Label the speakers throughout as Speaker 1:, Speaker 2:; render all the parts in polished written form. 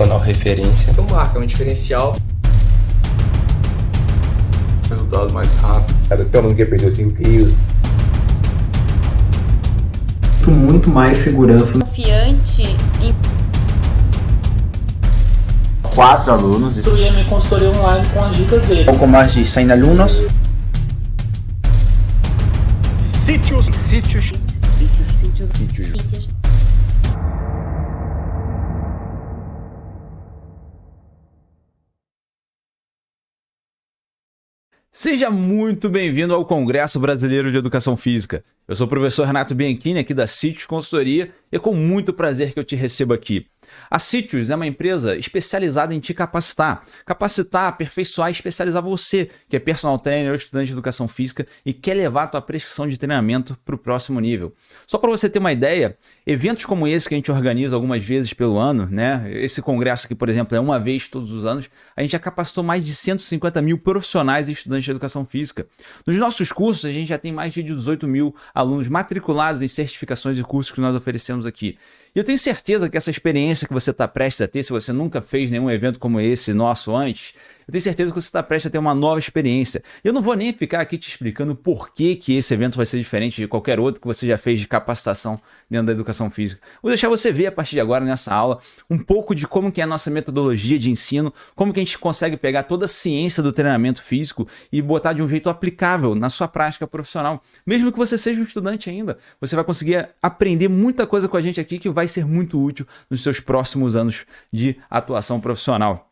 Speaker 1: profissional referência.
Speaker 2: Então marca um diferencial.
Speaker 3: Resultado mais rápido.
Speaker 4: Cada aluno que perdeu 5 quilos.
Speaker 5: Muito mais segurança.
Speaker 6: Confiante em
Speaker 7: 4 alunos.
Speaker 8: Construir a minha consultoria online com as dicas dele.
Speaker 7: Pouco mais de 100 alunos.
Speaker 9: Sítios.
Speaker 10: Seja muito bem-vindo ao Congresso Brasileiro de Educação Física. Eu sou o professor Renato Bianchini, aqui da Sítios Consultoria, e é com muito prazer que eu te recebo aqui. A Sítios é uma empresa especializada em te capacitar. Capacitar, aperfeiçoar e especializar você, que é personal trainer ou estudante de educação física e quer levar a tua prescrição de treinamento para o próximo nível. Só para você ter uma ideia, eventos como esse que a gente organiza algumas vezes pelo ano, né? Esse congresso aqui, por exemplo, é uma vez todos os anos, a gente já capacitou mais de 150 mil profissionais e estudantes de educação física. Nos nossos cursos, a gente já tem mais de 18 mil alunos matriculados em certificações e cursos que nós oferecemos aqui. E eu tenho certeza que essa experiência que você está prestes a ter, se você nunca fez nenhum evento como esse nosso antes, eu tenho certeza que você está prestes a ter uma nova experiência. Eu não vou nem ficar aqui te explicando por que esse evento vai ser diferente de qualquer outro que você já fez de capacitação dentro da educação física. Vou deixar você ver a partir de agora nessa aula um pouco de como que é a nossa metodologia de ensino, como que a gente consegue pegar toda a ciência do treinamento físico e botar de um jeito aplicável na sua prática profissional. Mesmo que você seja um estudante ainda, você vai conseguir aprender muita coisa com a gente aqui que vai ser muito útil nos seus próximos anos de atuação profissional.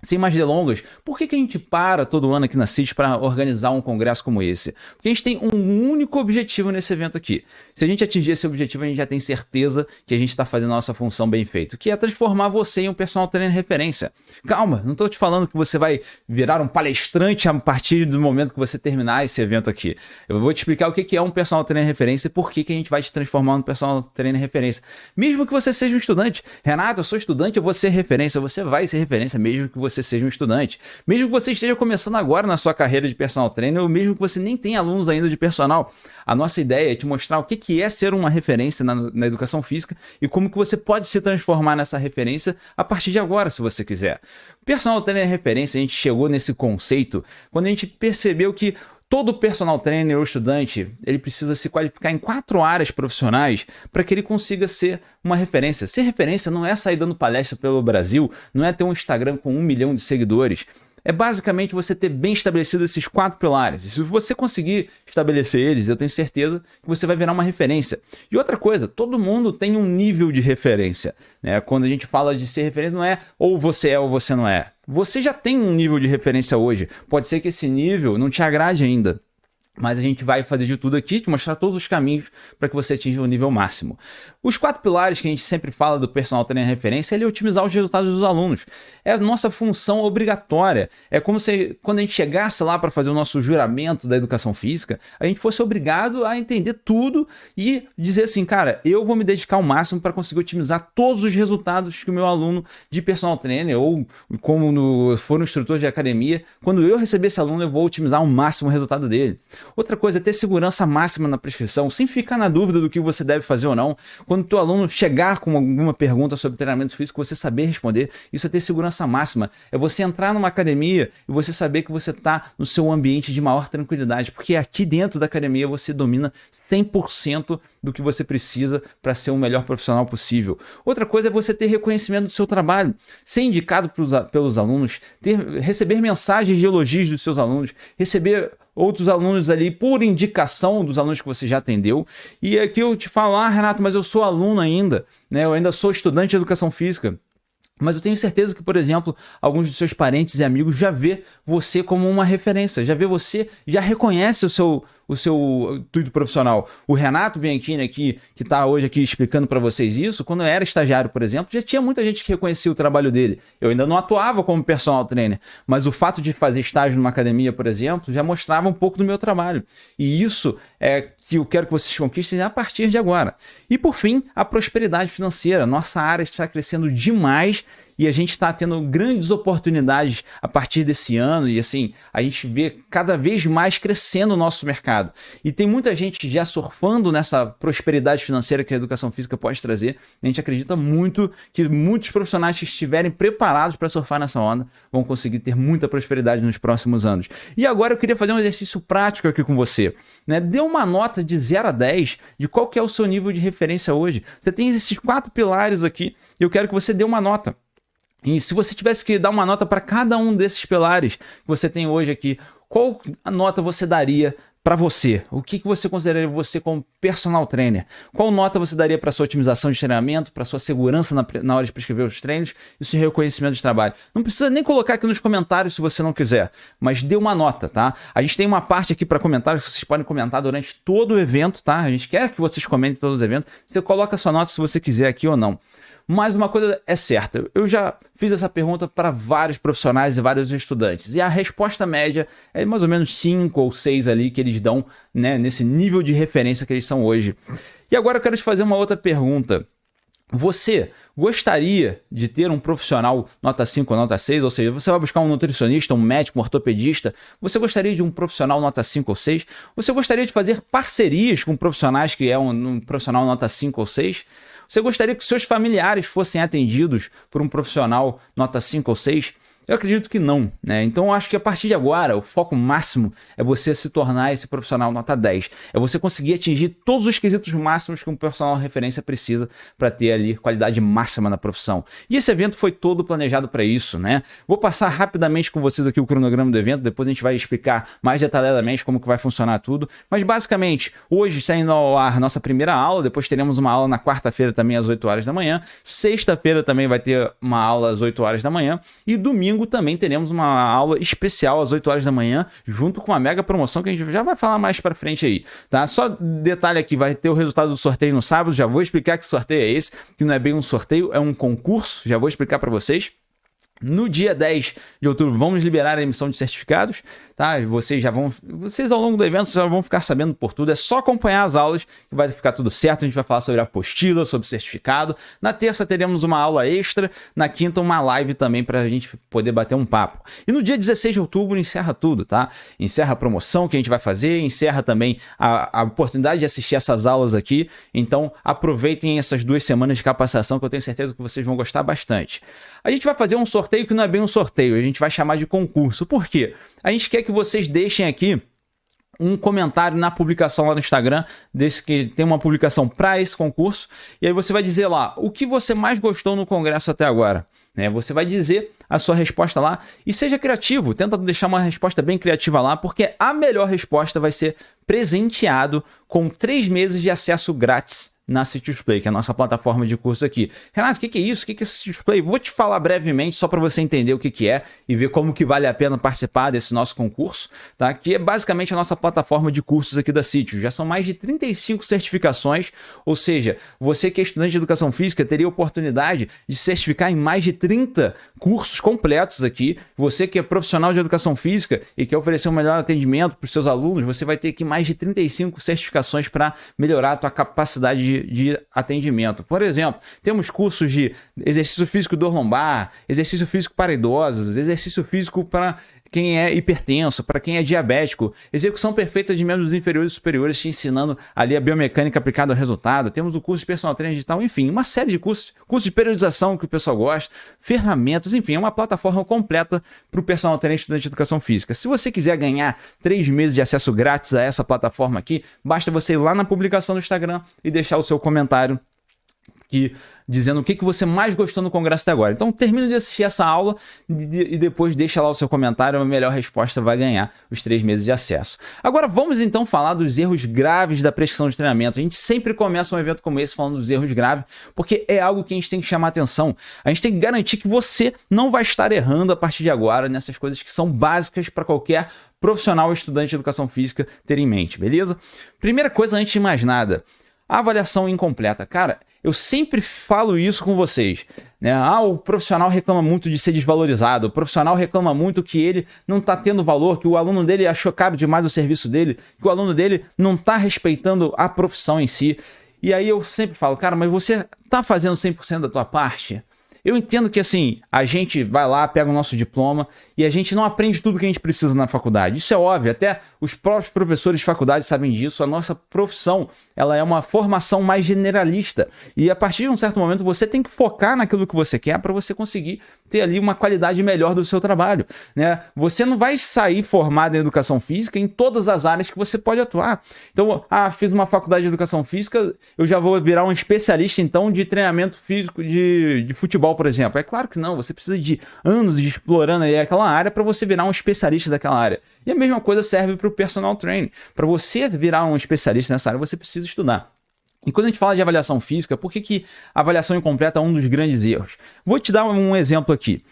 Speaker 10: Sem mais delongas, por que a gente para todo ano aqui na Sítios para organizar um congresso como esse? Porque a gente tem um único objetivo nesse evento aqui. Se a gente atingir esse objetivo, a gente já tem certeza que a gente está fazendo a nossa função bem feita, que é transformar você em um personal trainer referência. Calma, não estou te falando que você vai virar um palestrante a partir do momento que você terminar esse evento aqui. Eu vou te explicar o que é um personal trainer referência e por que a gente vai te transformar num personal trainer referência. Mesmo que você seja um estudante. Renato, eu sou estudante, eu vou ser referência. Você vai ser referência mesmo que você seja um estudante. Mesmo que você esteja começando agora na sua carreira de personal trainer ou mesmo que você nem tenha alunos ainda de personal. A nossa ideia é te mostrar o que é ser uma referência na educação física e como que você pode se transformar nessa referência a partir de agora, se você quiser. Personal trainer referência, a gente chegou nesse conceito quando a gente percebeu que todo personal trainer ou estudante, ele precisa se qualificar em 4 áreas profissionais para que ele consiga ser uma referência. Ser referência não é sair dando palestra pelo Brasil, não é ter um Instagram com 1 milhão de seguidores. É basicamente você ter bem estabelecido esses 4 pilares. E se você conseguir estabelecer eles, eu tenho certeza que você vai virar uma referência. E outra coisa, todo mundo tem um nível de referência, né? Quando a gente fala de ser referência, não é ou você não é. Você já tem um nível de referência hoje. Pode ser que esse nível não te agrade ainda. Mas a gente vai fazer de tudo aqui, te mostrar todos os caminhos para que você atinja o nível máximo. Os 4 pilares que a gente sempre fala do personal trainer referência é otimizar os resultados dos alunos. É a nossa função obrigatória. É como se quando a gente chegasse lá para fazer o nosso juramento da educação física, a gente fosse obrigado a entender tudo e dizer assim, cara, eu vou me dedicar ao máximo para conseguir otimizar todos os resultados que o meu aluno de personal trainer ou como for um instrutor de academia, quando eu receber esse aluno, eu vou otimizar ao máximo o resultado dele. Outra coisa é ter segurança máxima na prescrição, sem ficar na dúvida do que você deve fazer ou não. Quando o teu aluno chegar com alguma pergunta sobre treinamento físico, você saber responder, isso é ter segurança máxima. É você entrar numa academia e você saber que você está no seu ambiente de maior tranquilidade, porque aqui dentro da academia você domina 100% do que você precisa para ser o melhor profissional possível. Outra coisa é você ter reconhecimento do seu trabalho, ser indicado pelos alunos, receber mensagens de elogios dos seus alunos, receber outros alunos ali por indicação dos alunos que você já atendeu. E aqui eu te falo, Renato, mas eu sou aluno ainda, né? Eu ainda sou estudante de educação física. Mas eu tenho certeza que, por exemplo, alguns dos seus parentes e amigos já vê você como uma referência, já vê você, já reconhece o seu intuito profissional. O Renato Bianchini aqui, que está hoje aqui explicando para vocês isso, quando eu era estagiário, por exemplo, já tinha muita gente que reconhecia o trabalho dele. Eu ainda não atuava como personal trainer, mas o fato de fazer estágio numa academia, por exemplo, já mostrava um pouco do meu trabalho. E isso é que eu quero que vocês conquistem a partir de agora. E por fim, a prosperidade financeira. Nossa área está crescendo demais e a gente está tendo grandes oportunidades a partir desse ano e assim, a gente vê cada vez mais crescendo o nosso mercado. E tem muita gente já surfando nessa prosperidade financeira que a educação física pode trazer. A gente acredita muito que muitos profissionais que estiverem preparados para surfar nessa onda vão conseguir ter muita prosperidade nos próximos anos. E agora eu queria fazer um exercício prático aqui com você, né? Dê uma nota de 0 a 10 de qual que é o seu nível de referência hoje. Você tem esses 4 pilares aqui e eu quero que você dê uma nota. E se você tivesse que dar uma nota para cada um desses pilares que você tem hoje aqui, qual a nota você daria para você? O que você consideraria você como personal trainer? Qual nota você daria para sua otimização de treinamento, para sua segurança na hora de prescrever os treinos e seu reconhecimento de trabalho? Não precisa nem colocar aqui nos comentários se você não quiser, mas dê uma nota, tá? A gente tem uma parte aqui para comentários que vocês podem comentar durante todo o evento, tá? A gente quer que vocês comentem todos os eventos. Você coloca a sua nota se você quiser aqui ou não. Mas uma coisa é certa, eu já fiz essa pergunta para vários profissionais e vários estudantes, e a resposta média é mais ou menos 5 ou 6 ali que eles dão, né, nesse nível de referência que eles são hoje. E agora eu quero te fazer uma outra pergunta. Você gostaria de ter um profissional nota 5 ou nota 6? Ou seja, você vai buscar um nutricionista, um médico, um ortopedista. Você gostaria de um profissional nota 5 ou 6? Você gostaria de fazer parcerias com profissionais que é um profissional nota 5 ou 6? Você gostaria que seus familiares fossem atendidos por um profissional nota 5 ou 6? Eu acredito que não, né? Então eu acho que a partir de agora o foco máximo é você se tornar esse profissional nota 10. É você conseguir atingir todos os quesitos máximos que um profissional referência precisa para ter ali qualidade máxima na profissão. E esse evento foi todo planejado para isso, né? Vou passar rapidamente com vocês aqui o cronograma do evento, depois a gente vai explicar mais detalhadamente como que vai funcionar tudo. Mas basicamente, hoje está indo ao ar nossa primeira aula, depois teremos uma aula na quarta-feira também às 8 horas da manhã, sexta-feira também vai ter uma aula às 8 horas da manhã e domingo também teremos uma aula especial às 8 horas da manhã, junto com uma mega promoção que a gente já vai falar mais pra frente aí, tá? Só detalhe aqui, vai ter o resultado do sorteio no sábado, já vou explicar que sorteio é esse, que não é bem um sorteio, é um concurso, já vou explicar pra vocês. No dia 10 de outubro vamos liberar a emissão de certificados, tá? Vocês ao longo do evento já vão ficar sabendo por tudo, é só acompanhar as aulas que vai ficar tudo certo. A gente vai falar sobre a apostila, sobre certificado. Na terça teremos uma aula extra, na quinta uma live também para a gente poder bater um papo. E no dia 16 de outubro encerra tudo, tá? Encerra a promoção que a gente vai fazer, encerra também a oportunidade de assistir essas aulas aqui. Então aproveitem essas 2 semanas de capacitação que eu tenho certeza que vocês vão gostar bastante. A gente vai fazer um sorteio que não é bem um sorteio, a gente vai chamar de concurso. Por quê? A gente quer que vocês deixem aqui um comentário na publicação lá no Instagram, desse que tem uma publicação para esse concurso, e aí você vai dizer lá o que você mais gostou no congresso até agora, né? Você vai dizer a sua resposta lá e seja criativo, tenta deixar uma resposta bem criativa lá, porque a melhor resposta vai ser presenteado com 3 meses de acesso grátis na CityDisplay, que é a nossa plataforma de curso aqui. Renato, o que é isso? O que é CityDisplay? Vou te falar brevemente, só para você entender o que é e ver como que vale a pena participar desse nosso concurso, tá? Que é basicamente a nossa plataforma de cursos aqui da Sitius. Já são mais de 35 certificações, ou seja, você que é estudante de educação física teria a oportunidade de certificar em mais de 30 cursos completos aqui. Você que é profissional de educação física e quer oferecer um melhor atendimento para os seus alunos, você vai ter aqui mais de 35 certificações para melhorar a tua capacidade de atendimento. Por exemplo, temos cursos de exercício físico dor lombar, exercício físico para idosos, exercício físico para quem é hipertenso, para quem é diabético, execução perfeita de membros inferiores e superiores, te ensinando ali a biomecânica aplicada ao resultado. Temos o curso de personal trainer digital, enfim, uma série de cursos de periodização que o pessoal gosta, ferramentas, enfim, é uma plataforma completa para o personal trainer estudante de educação física. Se você quiser ganhar 3 meses de acesso grátis a essa plataforma aqui, basta você ir lá na publicação do Instagram e deixar o seu comentário dizendo o que você mais gostou no congresso até agora. Então termina de assistir essa aula e depois deixa lá o seu comentário, a melhor resposta vai ganhar os 3 meses de acesso. Agora vamos então falar dos erros graves da prescrição de treinamento. A gente sempre começa um evento como esse falando dos erros graves, porque é algo que a gente tem que chamar atenção. A gente tem que garantir que você não vai estar errando a partir de agora nessas coisas que são básicas para qualquer profissional ou estudante de educação física ter em mente, beleza? Primeira coisa, antes de mais nada, a avaliação incompleta. Cara, eu sempre falo isso com vocês, né? O profissional reclama muito de ser desvalorizado, o profissional reclama muito que ele não está tendo valor, que o aluno dele achou caro demais o serviço dele, que o aluno dele não está respeitando a profissão em si. E aí eu sempre falo, cara, mas você está fazendo 100% da tua parte? Eu entendo que, assim, a gente vai lá, pega o nosso diploma e a gente não aprende tudo que a gente precisa na faculdade. Isso é óbvio, até os próprios professores de faculdade sabem disso. A nossa profissão, ela é uma formação mais generalista. E a partir de um certo momento, você tem que focar naquilo que você quer para você conseguir ter ali uma qualidade melhor do seu trabalho, né? Você não vai sair formado em educação física em todas as áreas que você pode atuar. Então, fiz uma faculdade de educação física, eu já vou virar um especialista, então, de treinamento físico de futebol, por exemplo. É claro que não, você precisa de anos de explorando aí aquela área para você virar um especialista daquela área. E a mesma coisa serve para o personal training. Para você virar um especialista nessa área, você precisa estudar. E quando a gente fala de avaliação física, por que a avaliação incompleta é um dos grandes erros? Vou te dar um exemplo aqui.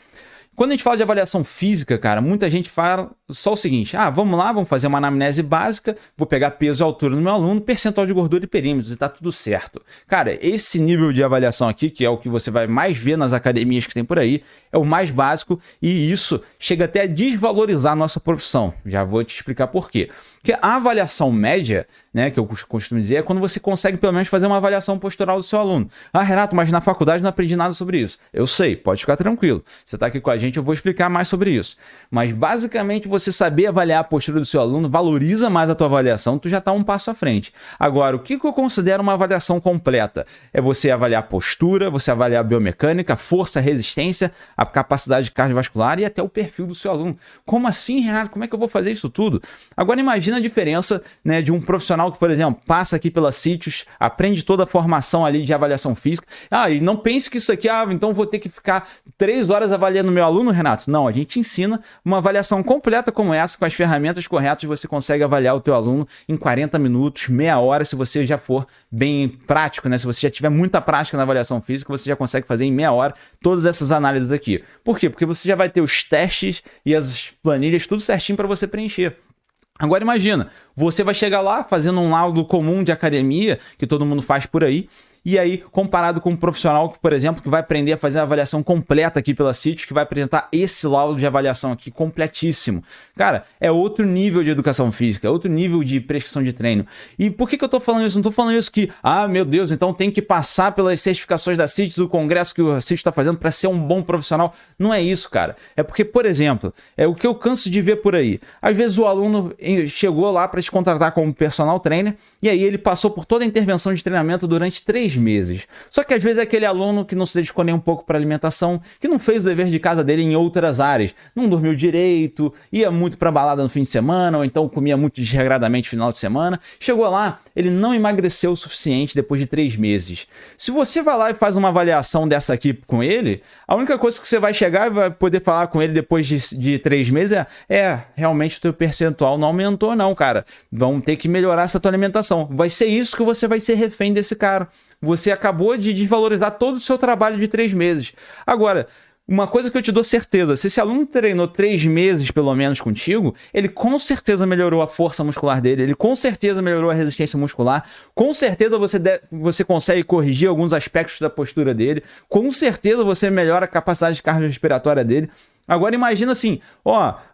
Speaker 10: Quando a gente fala de avaliação física, cara, muita gente fala só o seguinte: vamos lá, vamos fazer uma anamnese básica, vou pegar peso e altura do meu aluno, percentual de gordura e perímetros, e tá tudo certo. Cara, esse nível de avaliação aqui, que é o que você vai mais ver nas academias que tem por aí, é o mais básico, e isso chega até a desvalorizar a nossa profissão. Já vou te explicar por quê. Porque a avaliação média, né, que eu costumo dizer, é quando você consegue pelo menos fazer uma avaliação postural do seu aluno. Renato, mas na faculdade não aprendi nada sobre isso. Eu sei, pode ficar tranquilo. Você está aqui com a gente, eu vou explicar mais sobre isso. Mas basicamente você saber avaliar a postura do seu aluno valoriza mais a tua avaliação, tu já está um passo à frente. Agora, o que eu considero uma avaliação completa? É você avaliar a postura, você avaliar a biomecânica, força, resistência, a capacidade cardiovascular e até o perfil do seu aluno. Como assim, Renato? Como é que eu vou fazer isso tudo? Agora imagina a diferença, né, de um profissional que, por exemplo, passa aqui pela Sítios, aprende toda a formação ali de avaliação física. E não pense que isso aqui, então vou ter que ficar 3 horas avaliando meu aluno, Renato. Não, a gente ensina uma avaliação completa como essa, com as ferramentas corretas, você consegue avaliar o teu aluno em 40 minutos, meia hora, se você já for bem prático, né? Se você já tiver muita prática na avaliação física, você já consegue fazer em meia hora todas essas análises aqui. Por quê? Porque você já vai ter os testes e as planilhas, tudo certinho para você preencher. Agora imagina, você vai chegar lá fazendo um laudo comum de academia, que todo mundo faz por aí, e aí comparado com um profissional que, por exemplo, que vai aprender a fazer a avaliação completa aqui pela Sítios, que vai apresentar esse laudo de avaliação aqui completíssimo. Cara, é outro nível de educação física, é outro nível de prescrição de treino. E por que eu tô falando isso? Não tô falando isso que, meu Deus, então tem que passar pelas certificações da Sítios, o congresso que o Sítios está fazendo para ser um bom profissional. Não é isso, cara. É porque, por exemplo, é o que eu canso de ver por aí. Às vezes o aluno chegou lá para te contratar como personal trainer, e aí ele passou por toda a intervenção de treinamento durante 3 meses. Só que às vezes é aquele aluno que não se dedicou nem um pouco para alimentação, que não fez o dever de casa dele em outras áreas, não dormiu direito, ia muito para balada no fim de semana, ou então comia muito desregradamente no final de semana. Chegou lá, ele não emagreceu o suficiente depois de 3 meses. Se você vai lá e faz uma avaliação dessa aqui com ele, a única coisa que você vai chegar e vai poder falar com ele depois de 3 meses realmente o teu percentual não aumentou não, cara. Vamos ter que melhorar essa tua alimentação. Vai ser isso que você vai ser refém desse cara. Você acabou de desvalorizar todo o seu trabalho de 3 meses. Agora, uma coisa que eu te dou certeza, se esse aluno treinou 3 meses pelo menos contigo, ele com certeza melhorou a força muscular dele, ele com certeza melhorou a resistência muscular, com certeza você consegue corrigir alguns aspectos da postura dele, com certeza você melhora a capacidade cardiorrespiratória dele. Agora imagina assim,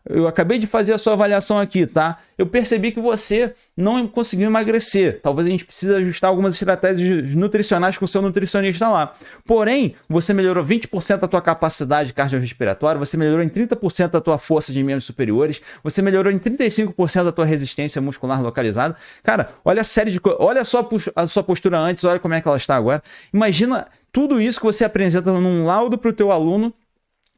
Speaker 10: eu acabei de fazer a sua avaliação aqui, tá? Eu percebi que você não conseguiu emagrecer. Talvez a gente precise ajustar algumas estratégias nutricionais com o seu nutricionista lá. Porém, você melhorou 20% a tua capacidade cardiorrespiratória, você melhorou em 30% a tua força de membros superiores, você melhorou em 35% a tua resistência muscular localizada. Cara, olha a série de coisas. Olha só a sua postura antes, olha como é que ela está agora. Imagina tudo isso que você apresenta num laudo para o teu aluno.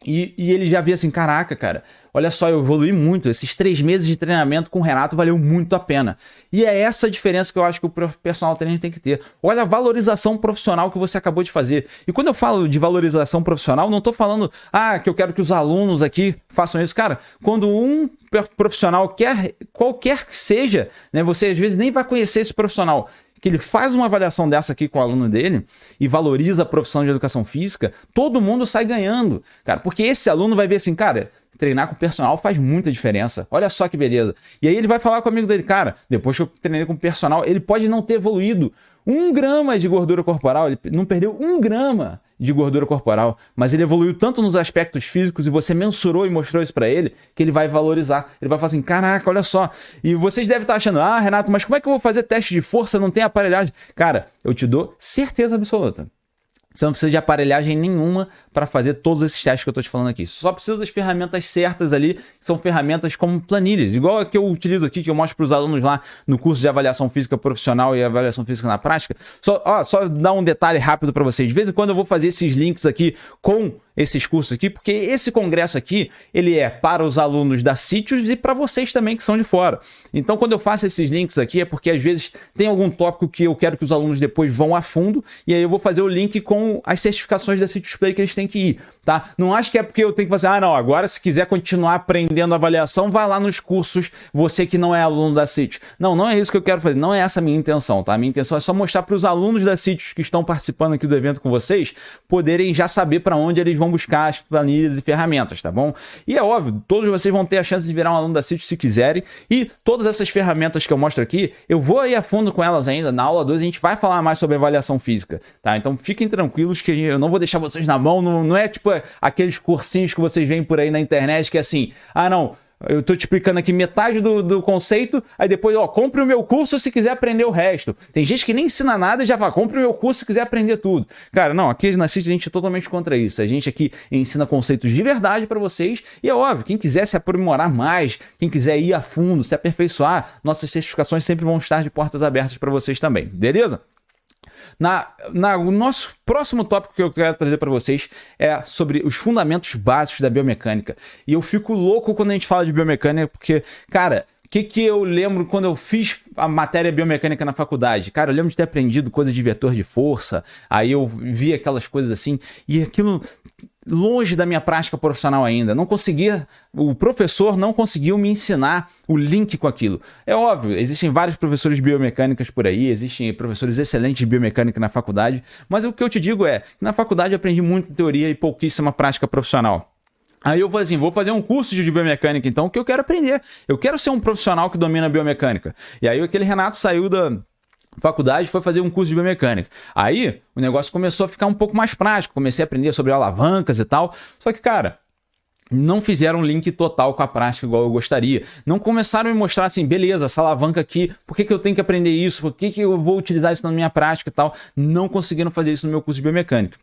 Speaker 10: E ele já via assim, caraca, cara, olha só, eu evolui muito, esses 3 meses de treinamento com o Renato valeu muito a pena. E é essa a diferença que eu acho que o personal trainer tem que ter. Olha a valorização profissional que você acabou de fazer. E quando eu falo de valorização profissional, não tô falando, que eu quero que os alunos aqui façam isso. Cara, quando um profissional qualquer que seja, né, você às vezes nem vai conhecer esse profissional, que ele faz uma avaliação dessa aqui com o aluno dele e valoriza a profissão de educação física, todo mundo sai ganhando, cara, porque esse aluno vai ver assim, cara, treinar com personal faz muita diferença, olha só que beleza. E aí ele vai falar com o amigo dele, cara, depois que eu treinei com personal, ele pode não ter evoluído 1 grama de gordura corporal, ele não perdeu 1 grama de gordura corporal, mas ele evoluiu tanto nos aspectos físicos e você mensurou e mostrou isso pra ele, que ele vai valorizar. Ele vai falar assim, caraca, olha só. E vocês devem estar achando, Renato, mas como é que eu vou fazer teste de força? Não tem aparelhagem. Cara, eu te dou certeza absoluta. Você não precisa de aparelhagem nenhuma para fazer todos esses testes que eu estou te falando aqui. Você só precisa das ferramentas certas ali, que são ferramentas como planilhas, igual a que eu utilizo aqui, que eu mostro para os alunos lá no curso de avaliação física profissional e avaliação física na prática. Só dar um detalhe rápido para vocês. De vez em quando eu vou fazer esses links aqui com esses cursos aqui, porque esse congresso aqui, ele é para os alunos da Sítios e para vocês também que são de fora. Então, quando eu faço esses links aqui, é porque às vezes tem algum tópico que eu quero que os alunos depois vão a fundo, e aí eu vou fazer o link com as certificações da Sítios Play que eles têm que ir, tá? Não acho que é porque eu tenho que fazer, não, agora se quiser continuar aprendendo avaliação, vai lá nos cursos, você que não é aluno da Sítios. Não é isso que eu quero fazer, não é essa a minha intenção, tá? A minha intenção é só mostrar para os alunos da Sítios que estão participando aqui do evento com vocês, poderem já saber para onde eles vão buscar as planilhas e ferramentas, tá bom? E é óbvio, todos vocês vão ter a chance de virar um aluno da Sítios se quiserem, e todas essas ferramentas que eu mostro aqui, eu vou ir a fundo com elas ainda, na aula 2 a gente vai falar mais sobre avaliação física, tá? Então fiquem tranquilos que eu não vou deixar vocês na mão, não é tipo aqueles cursinhos que vocês veem por aí na internet que é assim, não, eu tô te explicando aqui metade do conceito, aí depois, compre o meu curso se quiser aprender o resto. Tem gente que nem ensina nada e já fala, compre o meu curso se quiser aprender tudo. Cara, não, aqui na Sítios a gente é totalmente contra isso. A gente aqui ensina conceitos de verdade para vocês e é óbvio, quem quiser se aprimorar mais, quem quiser ir a fundo, se aperfeiçoar, nossas certificações sempre vão estar de portas abertas para vocês também, beleza? O nosso próximo tópico que eu quero trazer para vocês é sobre os fundamentos básicos da biomecânica. E eu fico louco quando a gente fala de biomecânica, porque, cara, o que eu lembro quando eu fiz a matéria biomecânica na faculdade? Cara, eu lembro de ter aprendido coisa de vetor de força, aí eu vi aquelas coisas assim, e aquilo longe da minha prática profissional ainda. O professor não conseguiu me ensinar o link com aquilo. É óbvio, existem vários professores de biomecânicas por aí, existem professores excelentes de biomecânica na faculdade, mas o que eu te digo é, na faculdade eu aprendi muita teoria e pouquíssima prática profissional. Aí eu falei assim, vou fazer um curso de biomecânica então, que eu quero aprender. Eu quero ser um profissional que domina a biomecânica. E aí aquele Renato saiu da faculdade, foi fazer um curso de biomecânica. Aí o negócio começou a ficar um pouco mais prático, comecei a aprender sobre alavancas e tal. Só que, cara, não fizeram um link total com a prática igual eu gostaria. Não começaram a me mostrar assim, beleza, essa alavanca aqui, por que eu tenho que aprender isso? Por que eu vou utilizar isso na minha prática e tal? Não conseguiram fazer isso no meu curso de biomecânica.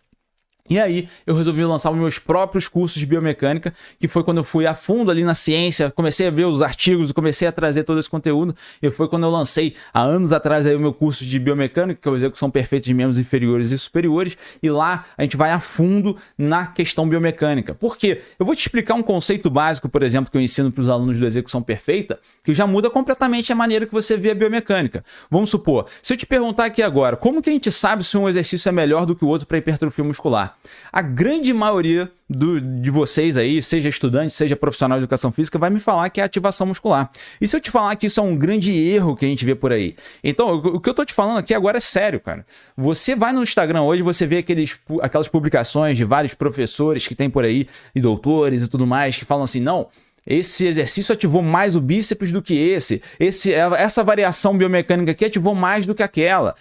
Speaker 10: E aí eu resolvi lançar os meus próprios cursos de biomecânica, que foi quando eu fui a fundo ali na ciência, comecei a ver os artigos, comecei a trazer todo esse conteúdo, e foi quando eu lancei há anos atrás aí o meu curso de biomecânica, que é o Execução Perfeita de Membros Inferiores e Superiores, e lá a gente vai a fundo na questão biomecânica. Por quê? Eu vou te explicar um conceito básico, por exemplo, que eu ensino para os alunos do Execução Perfeita, que já muda completamente a maneira que você vê a biomecânica. Vamos supor, se eu te perguntar aqui agora, como que a gente sabe se um exercício é melhor do que o outro para hipertrofia muscular? A grande maioria de vocês aí, seja estudante, seja profissional de educação física, vai me falar que é ativação muscular. E se eu te falar que isso é um grande erro que a gente vê por aí? Então, o que eu tô te falando aqui agora é sério, cara. Você vai no Instagram hoje, você vê aquelas publicações de vários professores que tem por aí, e doutores e tudo mais, que falam assim, não, esse exercício ativou mais o bíceps do que essa variação biomecânica aqui ativou mais do que aquela.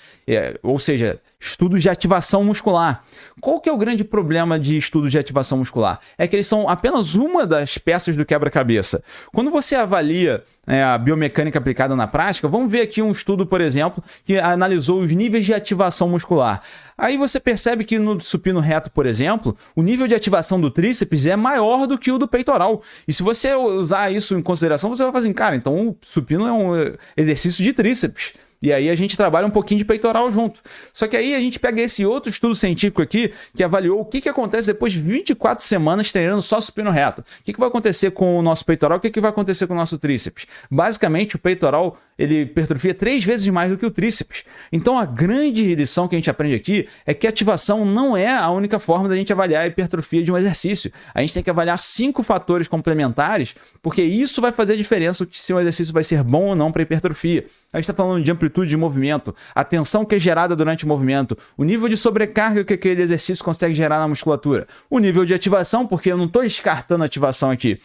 Speaker 10: Ou seja, estudos de ativação muscular. Qual que é o grande problema de estudos de ativação muscular? É que eles são apenas uma das peças do quebra-cabeça. Quando você avalia a biomecânica aplicada na prática, vamos ver aqui um estudo, por exemplo, que analisou os níveis de ativação muscular. Aí você percebe que no supino reto, por exemplo, o nível de ativação do tríceps é maior do que o do peitoral. E se você usar isso em consideração, você vai fazer, cara, então o supino é um exercício de tríceps. E aí a gente trabalha um pouquinho de peitoral junto. Só que aí a gente pega esse outro estudo científico aqui, que avaliou o que acontece depois de 24 semanas treinando só supino reto. O que vai acontecer com o nosso peitoral, o que vai acontecer com o nosso tríceps. Basicamente, o peitoral, ele hipertrofia 3 vezes mais do que o tríceps. Então a grande lição que a gente aprende aqui é que a ativação não é a única forma da gente avaliar a hipertrofia de um exercício. A gente tem que avaliar 5 fatores complementares, porque isso vai fazer a diferença se um exercício vai ser bom ou não para hipertrofia. A gente está falando de amplitude de movimento, a tensão que é gerada durante o movimento, o nível de sobrecarga que aquele exercício consegue gerar na musculatura, o nível de ativação, porque eu não estou descartando a ativação aqui.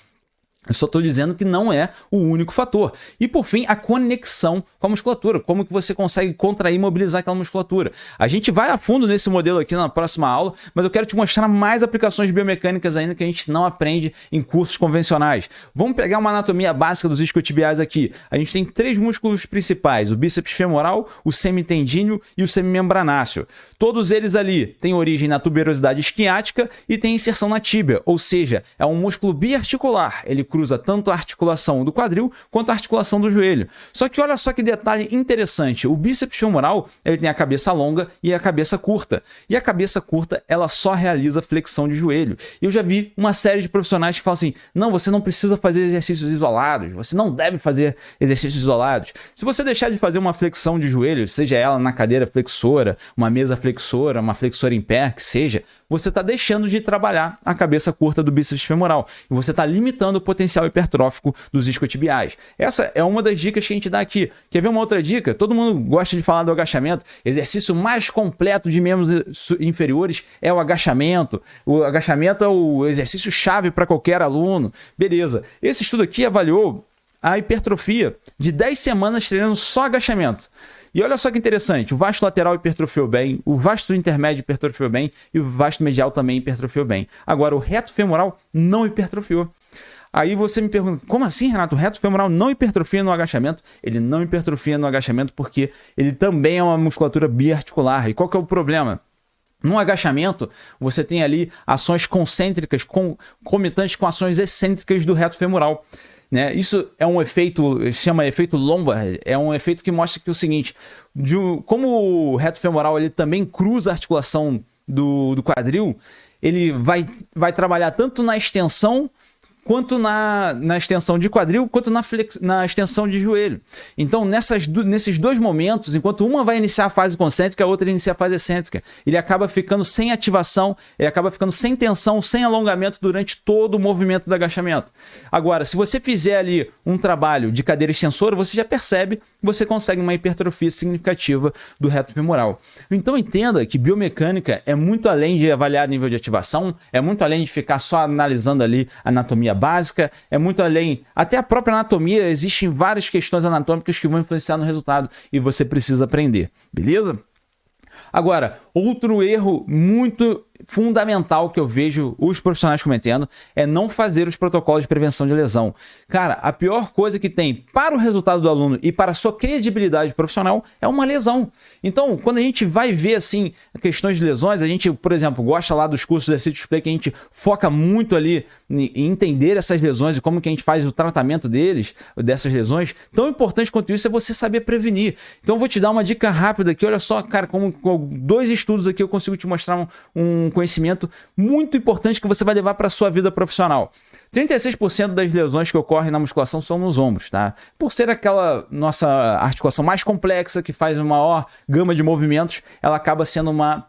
Speaker 10: Eu só estou dizendo que não é o único fator. E por fim, a conexão com a musculatura. Como que você consegue contrair e mobilizar aquela musculatura. A gente vai a fundo nesse modelo aqui na próxima aula, mas eu quero te mostrar mais aplicações biomecânicas ainda que a gente não aprende em cursos convencionais. Vamos pegar uma anatomia básica dos isquiotibiais aqui. A gente tem 3 músculos principais, o bíceps femoral, o semitendíneo e o semimembranáceo. Todos eles ali têm origem na tuberosidade isquiática e têm inserção na tíbia, ou seja, é um músculo biarticular. Ele cruza tanto a articulação do quadril quanto a articulação do joelho. Só que olha só que detalhe interessante, o bíceps femoral ele tem a cabeça longa e a cabeça curta. E a cabeça curta ela só realiza flexão de joelho. E eu já vi uma série de profissionais que falam assim, não, você não precisa fazer exercícios isolados, você não deve fazer exercícios isolados. Se você deixar de fazer uma flexão de joelho, seja ela na cadeira flexora, uma mesa flexora, uma flexora em pé, que seja, você está deixando de trabalhar a cabeça curta do bíceps femoral. E você está limitando o potencial hipertrófico dos isquiotibiais. Essa é uma das dicas que a gente dá aqui. Quer ver uma outra dica? Todo mundo gosta de falar do agachamento. Exercício mais completo de membros inferiores é o agachamento. O agachamento é o exercício chave para qualquer aluno. Beleza. Esse estudo aqui avaliou a hipertrofia de 10 semanas treinando só agachamento. E olha só que interessante, o vasto lateral hipertrofiou bem, o vasto intermédio hipertrofiou bem e o vasto medial também hipertrofiou bem. Agora, o reto femoral não hipertrofiou. Aí você me pergunta, como assim, Renato? O reto femoral não hipertrofia no agachamento? Ele não hipertrofia no agachamento porque ele também é uma musculatura biarticular. E qual que é o problema? No agachamento, você tem ali ações concêntricas concomitantes com ações excêntricas do reto femoral. Né? Isso é um efeito, se chama efeito Lombard, é um efeito que mostra que é o seguinte, como o reto femoral ele também cruza a articulação do quadril, ele vai trabalhar tanto na extensão quanto na extensão de quadril, quanto na extensão de joelho. Então, nesses dois momentos, enquanto uma vai iniciar a fase concêntrica, a outra inicia a fase excêntrica. Ele acaba ficando sem ativação, ele acaba ficando sem tensão, sem alongamento durante todo o movimento do agachamento. Agora, se você fizer ali um trabalho de cadeira extensora, você já percebe que você consegue uma hipertrofia significativa do reto femoral. Então, entenda que biomecânica é muito além de avaliar nível de ativação, é muito além de ficar só analisando ali a anatomia básica, é muito além, até a própria anatomia, existem várias questões anatômicas que vão influenciar no resultado e você precisa aprender, beleza? Agora, outro erro muito fundamental que eu vejo os profissionais cometendo é não fazer os protocolos de prevenção de lesão. Cara, a pior coisa que tem para o resultado do aluno e para a sua credibilidade profissional é uma lesão. Então, quando a gente vai ver assim questões de lesões, a gente, por exemplo, gosta lá dos cursos da City Play que a gente foca muito ali em entender essas lesões e como que a gente faz o tratamento dessas lesões. Tão importante quanto isso é você saber prevenir. Então, eu vou te dar uma dica rápida aqui. Olha só, cara, como com 2 estudos aqui eu consigo te mostrar um conhecimento muito importante que você vai levar para a sua vida profissional. 36% das lesões que ocorrem na musculação são nos ombros, tá? Por ser aquela nossa articulação mais complexa, que faz uma maior gama de movimentos, ela acaba sendo uma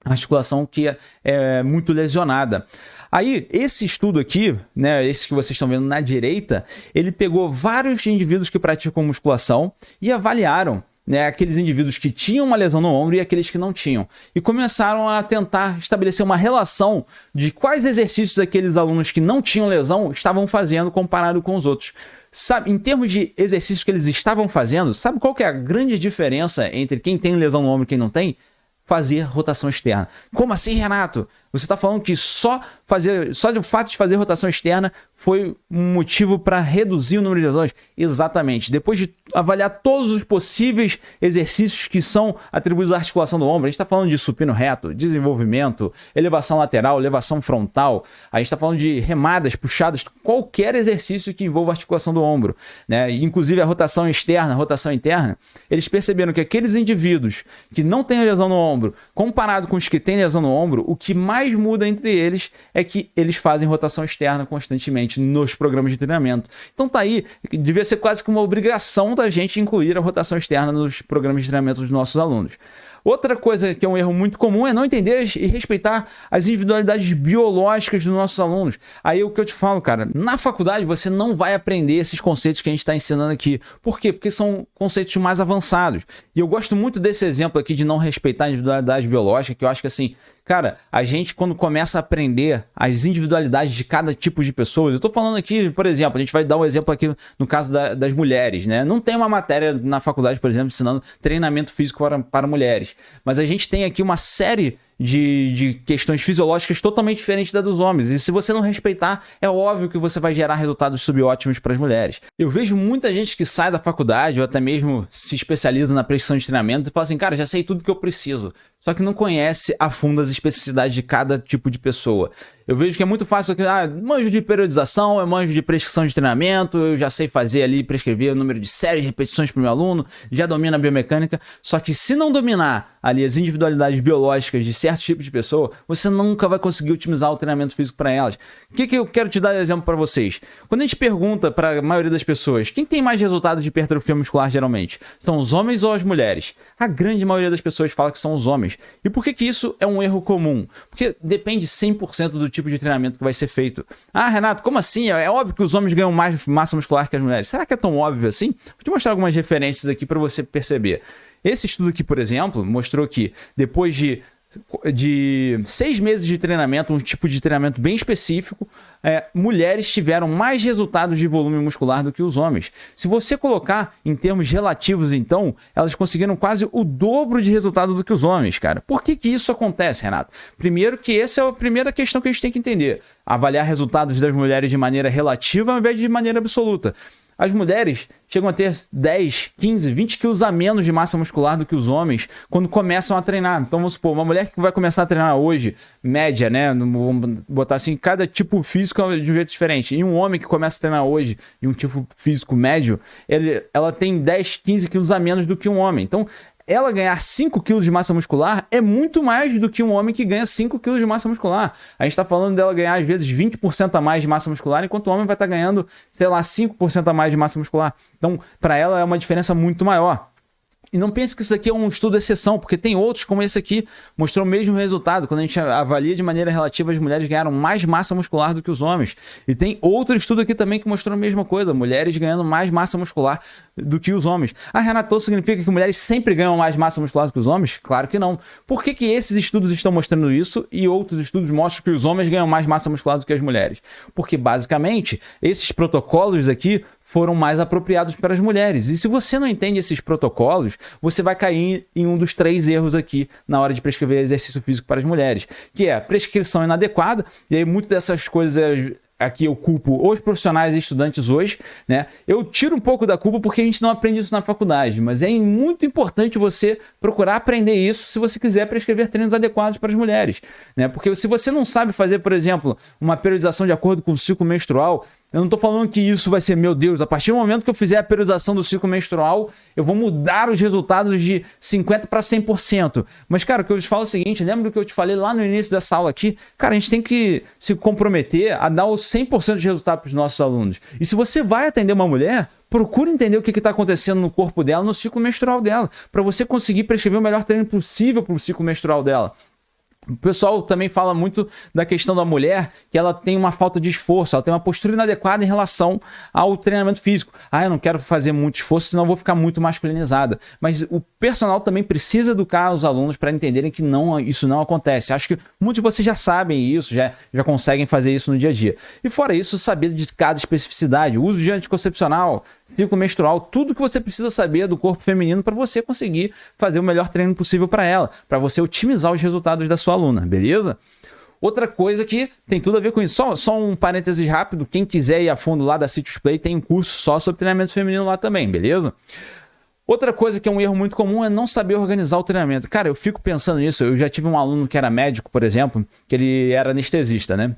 Speaker 10: articulação que é muito lesionada. Aí, esse estudo aqui, né, esse que vocês estão vendo na direita, ele pegou vários indivíduos que praticam musculação e avaliaram, né, aqueles indivíduos que tinham uma lesão no ombro e aqueles que não tinham. E começaram a tentar estabelecer uma relação de quais exercícios aqueles alunos que não tinham lesão estavam fazendo comparado com os outros. Sabe, em termos de exercícios que eles estavam fazendo, sabe qual que é a grande diferença entre quem tem lesão no ombro e quem não tem? Fazer rotação externa. Como assim, Renato? Você está falando que só o fato de fazer rotação externa foi um motivo para reduzir o número de lesões? Exatamente. Depois de avaliar todos os possíveis exercícios que são atribuídos à articulação do ombro, a gente está falando de supino reto, desenvolvimento, elevação lateral, elevação frontal, a gente está falando de remadas, puxadas, qualquer exercício que envolva a articulação do ombro, né? Inclusive a rotação externa, a rotação interna, eles perceberam que aqueles indivíduos que não têm lesão no ombro, comparado com os que têm lesão no ombro, o que mais muda entre eles é que eles fazem rotação externa constantemente nos programas de treinamento. Então tá aí, devia ser quase que uma obrigação da gente incluir a rotação externa nos programas de treinamento dos nossos alunos. Outra coisa que é um erro muito comum é não entender e respeitar as individualidades biológicas dos nossos alunos. Aí o que eu te falo, cara, na faculdade você não vai aprender esses conceitos que a gente está ensinando aqui. Por quê? Porque são conceitos mais avançados. E eu gosto muito desse exemplo aqui de não respeitar a individualidade biológica, que eu acho que assim, Cara, a gente quando começa a aprender as individualidades de cada tipo de pessoa, eu tô falando aqui, por exemplo, a gente vai dar um exemplo aqui no caso das mulheres, né? Não tem uma matéria na faculdade, por exemplo, ensinando treinamento físico para mulheres, mas a gente tem aqui uma série de questões fisiológicas totalmente diferentes da dos homens. E se você não respeitar, é óbvio que você vai gerar resultados subótimos para as mulheres. Eu vejo muita gente que sai da faculdade ou até mesmo se especializa na prescrição de treinamento e fala assim, cara, já sei tudo que eu preciso. Só que não conhece a fundo as especificidades de cada tipo de pessoa. Eu vejo que é muito fácil, manjo de periodização, eu manjo de prescrição de treinamento, eu já sei fazer ali, prescrever o número de séries, repetições para o meu aluno, já domina a biomecânica. Só que se não dominar ali as individualidades biológicas de certo tipo de pessoa, você nunca vai conseguir otimizar o treinamento físico para elas. O que eu quero te dar de exemplo para vocês? Quando a gente pergunta para a maioria das pessoas, quem tem mais resultado de hipertrofia muscular geralmente? São os homens ou as mulheres? A grande maioria das pessoas fala que são os homens. E por que isso é um erro comum? Porque depende 100% do tipo de treinamento que vai ser feito. Ah, Renato, como assim? É óbvio que os homens ganham mais massa muscular que as mulheres. Será que é tão óbvio assim? Vou te mostrar algumas referências aqui para você perceber. Esse estudo aqui, por exemplo, mostrou que depois de 6 meses de treinamento, um tipo de treinamento bem específico, mulheres tiveram mais resultados de volume muscular do que os homens. Se você colocar em termos relativos, então, elas conseguiram quase o dobro de resultado do que os homens, cara. Por que isso acontece, Renato? Primeiro que essa é a primeira questão que a gente tem que entender. Avaliar resultados das mulheres de maneira relativa ao invés de maneira absoluta. As mulheres chegam a ter 10, 15, 20 quilos a menos de massa muscular do que os homens quando começam a treinar. Então, vamos supor, uma mulher que vai começar a treinar hoje, média, né? Vamos botar assim, cada tipo físico é de um jeito diferente. E um homem que começa a treinar hoje e um tipo físico médio, ela tem 10, 15 quilos a menos do que um homem. Então, ela ganhar 5 kg de massa muscular é muito mais do que um homem que ganha 5 kg de massa muscular. A gente está falando dela ganhar, às vezes, 20% a mais de massa muscular, enquanto o homem vai estar ganhando, sei lá, 5% a mais de massa muscular. Então, para ela é uma diferença muito maior. E não pense que isso aqui é um estudo exceção, porque tem outros como esse aqui, mostrou o mesmo resultado. Quando a gente avalia de maneira relativa, as mulheres ganharam mais massa muscular do que os homens. E tem outro estudo aqui também que mostrou a mesma coisa, mulheres ganhando mais massa muscular do que os homens. Ah, Renato, significa que mulheres sempre ganham mais massa muscular do que os homens? Claro que não. Por que esses estudos estão mostrando isso e outros estudos mostram que os homens ganham mais massa muscular do que as mulheres? Porque, basicamente, esses protocolos aqui foram mais apropriados para as mulheres. E se você não entende esses protocolos, você vai cair em um dos 3 erros aqui na hora de prescrever exercício físico para as mulheres, que é a prescrição inadequada, e aí muitas dessas coisas aqui eu culpo os profissionais e estudantes hoje, né? Eu tiro um pouco da culpa porque a gente não aprende isso na faculdade, mas é muito importante você procurar aprender isso se você quiser prescrever treinos adequados para as mulheres, né? Porque se você não sabe fazer, por exemplo, uma periodização de acordo com o ciclo menstrual, eu não estou falando que isso vai ser, meu Deus, a partir do momento que eu fizer a periodização do ciclo menstrual, eu vou mudar os resultados de 50% para 100%. Mas, cara, o que eu te falo é o seguinte, lembra do que eu te falei lá no início dessa aula aqui? Cara, a gente tem que se comprometer a dar os 100% de resultado para os nossos alunos. E se você vai atender uma mulher, procura entender o que está acontecendo no corpo dela, no ciclo menstrual dela, para você conseguir prescrever o melhor treino possível para o ciclo menstrual dela. O pessoal também fala muito da questão da mulher, que ela tem uma falta de esforço, ela tem uma postura inadequada em relação ao treinamento físico. Ah, eu não quero fazer muito esforço, senão eu vou ficar muito masculinizada. Mas o personal também precisa educar os alunos para entenderem que isso não acontece. Acho que muitos de vocês já sabem isso, já conseguem fazer isso no dia a dia. E fora isso, saber de cada especificidade, uso de anticoncepcional, ciclo menstrual, tudo que você precisa saber do corpo feminino para você conseguir fazer o melhor treino possível para ela, para você otimizar os resultados da sua aluna, beleza? Outra coisa que tem tudo a ver com isso, só um parênteses rápido, quem quiser ir a fundo lá da Citius Play tem um curso só sobre treinamento feminino lá também, beleza? Outra coisa que é um erro muito comum é não saber organizar o treinamento. Cara, eu fico pensando nisso, eu já tive um aluno que era médico, por exemplo, que ele era anestesista, né?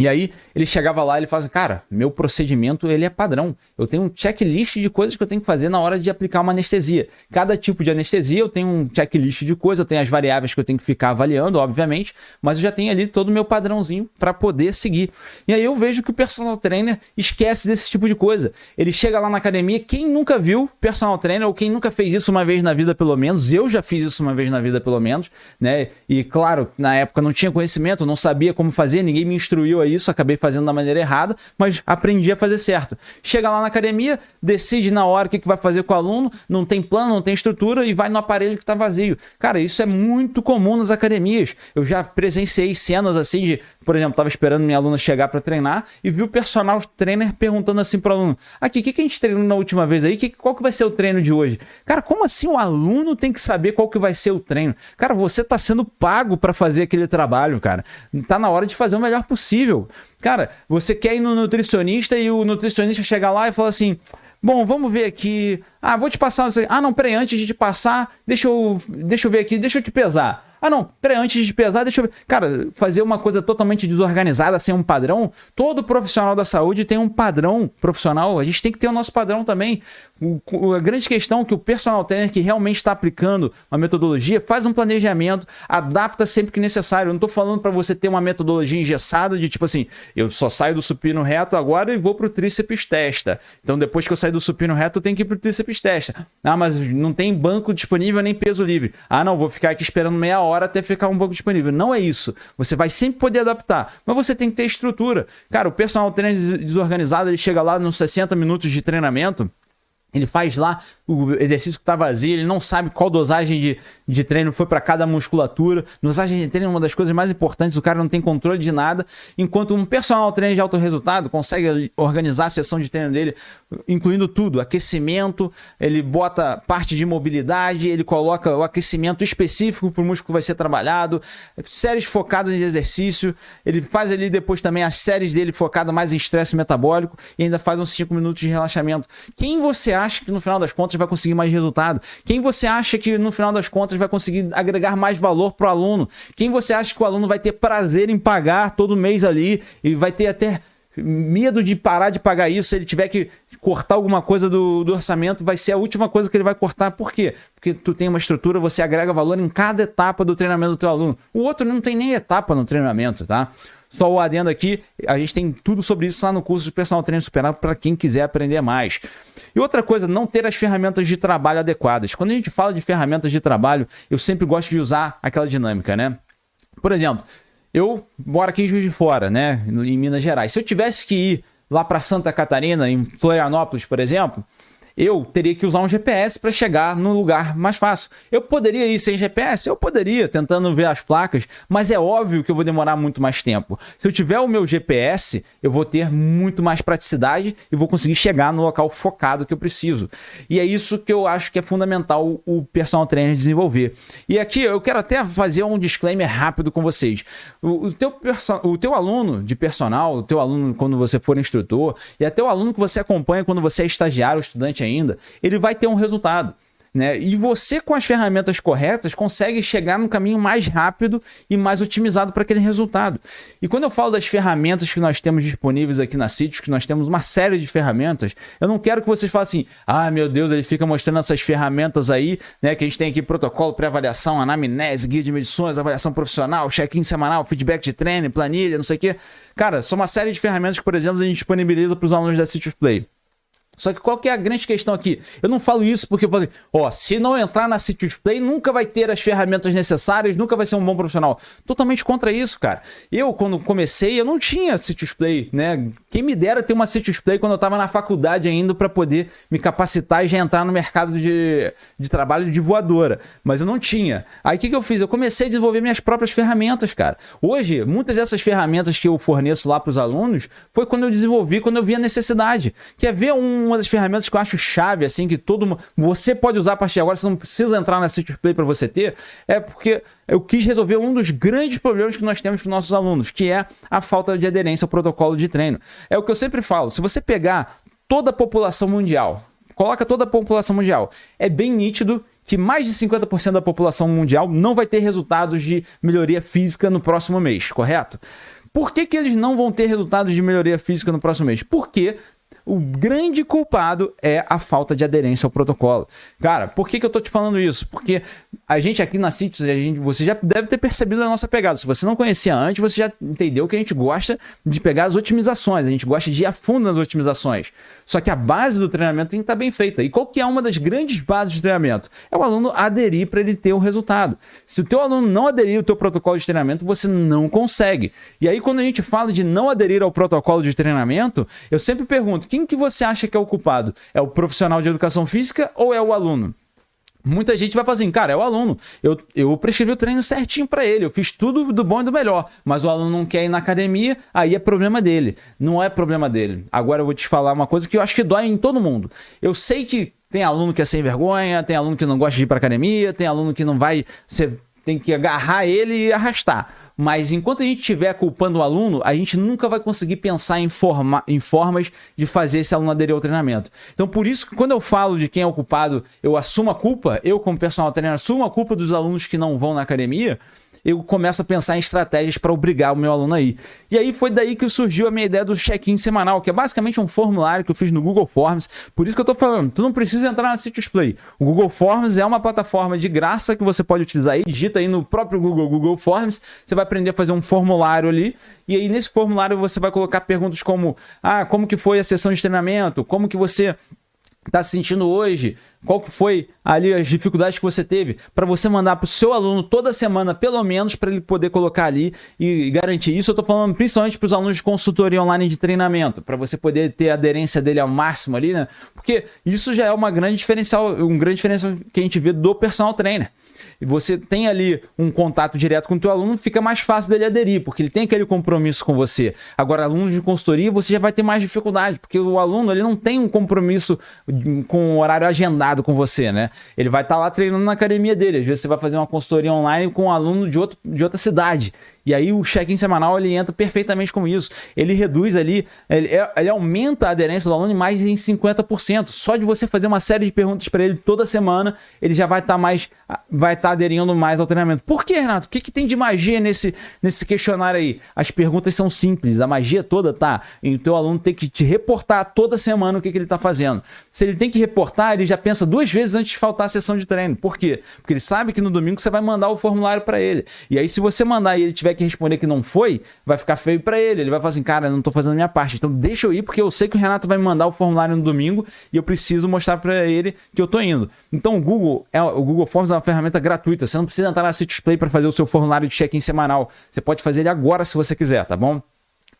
Speaker 10: E aí ele chegava lá e ele falava assim, cara, meu procedimento ele é padrão. Eu tenho um checklist de coisas que eu tenho que fazer na hora de aplicar uma anestesia. Cada tipo de anestesia eu tenho um checklist de coisas, eu tenho as variáveis que eu tenho que ficar avaliando, obviamente, mas eu já tenho ali todo o meu padrãozinho para poder seguir. E aí eu vejo que o personal trainer esquece desse tipo de coisa. Ele chega lá na academia, quem nunca viu personal trainer ou quem nunca fez isso uma vez na vida pelo menos, eu já fiz isso uma vez na vida pelo menos, né? E claro, na época não tinha conhecimento, não sabia como fazer, ninguém me instruiu a isso, acabei fazendo da maneira errada, mas aprendi a fazer certo. Chega lá na academia, decide na hora o que vai fazer com o aluno, não tem plano, não tem estrutura e vai no aparelho que está vazio. Cara, isso é muito comum nas academias. Eu já presenciei cenas assim de, por exemplo, estava esperando minha aluna chegar para treinar e vi o personal trainer perguntando assim para o aluno: aqui, o que a gente treinou na última vez aí? Qual que vai ser o treino de hoje? Cara, como assim o aluno tem que saber qual que vai ser o treino? Cara, você está sendo pago para fazer aquele trabalho, cara. Tá na hora de fazer o melhor possível. Cara, você quer ir no nutricionista e o nutricionista chegar lá e falar assim: bom, vamos ver aqui. Ah, vou te passar. Ah, não, peraí, antes de te passar, deixa eu ver aqui, deixa eu te pesar. Ah, não, peraí, antes de pesar, deixa eu ver. Cara, fazer uma coisa totalmente desorganizada, sem um padrão. Todo profissional da saúde tem um padrão profissional. A gente tem que ter o nosso padrão também. A grande questão é que o personal trainer que realmente está aplicando uma metodologia faz um planejamento, adapta sempre que necessário. Eu não estou falando para você ter uma metodologia engessada de tipo assim, eu só saio do supino reto agora e vou para o tríceps testa. Então depois que eu sair do supino reto eu tenho que ir para o tríceps testa. Ah, mas não tem banco disponível nem peso livre. Ah, não, vou ficar aqui esperando meia hora até ficar um banco disponível. Não é isso. Você vai sempre poder adaptar, mas você tem que ter estrutura. Cara, o personal trainer desorganizado, ele chega lá nos 60 minutos de treinamento, ele faz lá o exercício que está vazio, ele não sabe qual dosagem de treino foi para cada musculatura. Dosagem de treino é uma das coisas mais importantes, o cara não tem controle de nada, enquanto um personal trainer de alto resultado consegue organizar a sessão de treino dele, incluindo tudo, aquecimento, ele bota parte de mobilidade, ele coloca o aquecimento específico para o músculo que vai ser trabalhado, séries focadas em exercício, ele faz ali depois também as séries dele focadas mais em estresse metabólico e ainda faz uns 5 minutos de relaxamento. Quem você acha que no final das contas vai conseguir mais resultado? Quem você acha que no final das contas vai conseguir agregar mais valor para o aluno? Quem você acha que o aluno vai ter prazer em pagar todo mês ali e vai ter até medo de parar de pagar isso? Se ele tiver que cortar alguma coisa do orçamento, vai ser a última coisa que ele vai cortar. Por quê? Porque tu tem uma estrutura, você agrega valor em cada etapa do treinamento do teu aluno. O outro não tem nem etapa no treinamento, tá? Só o adendo aqui, a gente tem tudo sobre isso lá no curso de Personal Trainer Superado para quem quiser aprender mais. E outra coisa, não ter as ferramentas de trabalho adequadas. Quando a gente fala de ferramentas de trabalho, eu sempre gosto de usar aquela dinâmica, né? Por exemplo, eu moro aqui em Juiz de Fora, né? Em Minas Gerais. Se eu tivesse que ir lá para Santa Catarina, em Florianópolis, por exemplo, eu teria que usar um GPS para chegar no lugar mais fácil. Eu poderia ir sem GPS? Eu poderia, tentando ver as placas, mas é óbvio que eu vou demorar muito mais tempo. Se eu tiver o meu GPS, eu vou ter muito mais praticidade e vou conseguir chegar no local focado que eu preciso. E é isso que eu acho que é fundamental o personal trainer desenvolver. E aqui eu quero até fazer um disclaimer rápido com vocês. O teu aluno de personal, o teu aluno quando você for instrutor, e até o aluno que você acompanha quando você é estagiário ou estudante ainda, ele vai ter um resultado, né? E você, com as ferramentas corretas, consegue chegar no caminho mais rápido e mais otimizado para aquele resultado. E quando eu falo das ferramentas que nós temos disponíveis aqui na Sítios, que nós temos uma série de ferramentas, eu não quero que vocês falem assim: ah, meu Deus, ele fica mostrando essas ferramentas aí, né? Que a gente tem aqui protocolo, pré-avaliação, anamnese, guia de medições, avaliação profissional, check-in semanal, feedback de treino, planilha, não sei o quê. Cara, são uma série de ferramentas que, por exemplo, a gente disponibiliza para os alunos da Sítios Play. Só que qual que é a grande questão aqui? Eu não falo isso porque eu falei, se não entrar na Sítios Play, nunca vai ter as ferramentas necessárias, nunca vai ser um bom profissional. Totalmente contra isso, cara. Eu, quando comecei, eu não tinha Sítios Play, né? Quem me dera ter uma Sítios Play quando eu estava na faculdade ainda para poder me capacitar e já entrar no mercado de trabalho de voadora. Mas eu não tinha. Aí o que eu fiz? Eu comecei a desenvolver minhas próprias ferramentas, cara. Hoje, muitas dessas ferramentas que eu forneço lá para os alunos foi quando eu desenvolvi, quando eu vi a necessidade. Quer ver uma das ferramentas que eu acho chave, assim, que você pode usar a partir de agora, você não precisa entrar na Sítios Play para você ter, é porque eu quis resolver um dos grandes problemas que nós temos com nossos alunos, que é a falta de aderência ao protocolo de treino. É o que eu sempre falo, se você pegar toda a população mundial, coloca toda a população mundial, é bem nítido que mais de 50% da população mundial não vai ter resultados de melhoria física no próximo mês, correto? Por que eles não vão ter resultados de melhoria física no próximo mês? Porque O grande culpado é a falta de aderência ao protocolo. Cara, por que eu tô te falando isso? Porque a gente aqui na Citius, você já deve ter percebido a nossa pegada. Se você não conhecia antes, você já entendeu que a gente gosta de pegar as otimizações, a gente gosta de ir a fundo nas otimizações. Só que a base do treinamento tem que estar bem feita. E qual que é uma das grandes bases de treinamento? É o aluno aderir para ele ter o resultado. Se o teu aluno não aderir ao teu protocolo de treinamento, você não consegue. E aí, quando a gente fala de não aderir ao protocolo de treinamento, eu sempre pergunto, quem que você acha que é o culpado? É o profissional de educação física ou é o aluno? Muita gente vai falar assim, cara, é o aluno. Eu prescrevi o treino certinho para ele, eu fiz tudo do bom e do melhor, mas o aluno não quer ir na academia, aí é problema dele. Não é problema dele. Agora eu vou te falar uma coisa que eu acho que dói em todo mundo. Eu sei que tem aluno que é sem vergonha, tem aluno que não gosta de ir para academia, tem aluno que não vai, você tem que agarrar ele e arrastar. Mas enquanto a gente estiver culpando o aluno, a gente nunca vai conseguir pensar em formas de fazer esse aluno aderir ao treinamento. Então, por isso que quando eu falo de quem é o culpado, eu assumo a culpa, eu como personal trainer assumo a culpa dos alunos que não vão na academia, eu começo a pensar em estratégias para obrigar o meu aluno a ir. E aí foi daí que surgiu a minha ideia do check-in semanal, que é basicamente um formulário que eu fiz no Google Forms. Por isso que eu tô falando, tu não precisa entrar na Citius Play. O Google Forms é uma plataforma de graça que você pode utilizar aí, digita aí no próprio Google Forms, você vai aprender a fazer um formulário ali, e aí nesse formulário você vai colocar perguntas como, como que foi a sessão de treinamento, como que você está se sentindo hoje, qual que foi ali as dificuldades que você teve, para você mandar para o seu aluno toda semana, pelo menos, para ele poder colocar ali e garantir isso. Eu estou falando principalmente para os alunos de consultoria online de treinamento, para você poder ter a aderência dele ao máximo ali, né? Porque isso já é um grande diferencial que a gente vê do personal trainer. E você tem ali um contato direto com o teu aluno, fica mais fácil dele aderir, porque ele tem aquele compromisso com você. Agora, aluno de consultoria, você já vai ter mais dificuldade, porque o aluno ele não tem um compromisso com o horário agendado com você, né? Ele vai estar lá treinando na academia dele. Às vezes você vai fazer uma consultoria online com um aluno de outra cidade. E aí o check-in semanal ele entra perfeitamente com isso. Ele reduz ali, ele aumenta a aderência do aluno em mais de 50%. Só de você fazer uma série de perguntas para ele toda semana, ele já vai estar aderindo mais ao treinamento. Por que, Renato? O que tem de magia nesse questionário aí? As perguntas são simples, a magia toda tá em o teu aluno ter que te reportar toda semana o que ele está fazendo. Se ele tem que reportar, ele já pensa 2 vezes antes de faltar a sessão de treino. Por quê? Porque ele sabe que no domingo você vai mandar o formulário para ele. E aí se você mandar e ele tiver que responder que não foi, vai ficar feio para ele. Ele vai falar assim, cara, eu não tô fazendo a minha parte. Então deixa eu ir, porque eu sei que o Renato vai me mandar o formulário no domingo e eu preciso mostrar para ele que eu tô indo. Então o Google Forms é uma ferramenta gratuita. Você não precisa entrar na Citius Play para fazer o seu formulário de check-in semanal. Você pode fazer ele agora se você quiser, tá bom?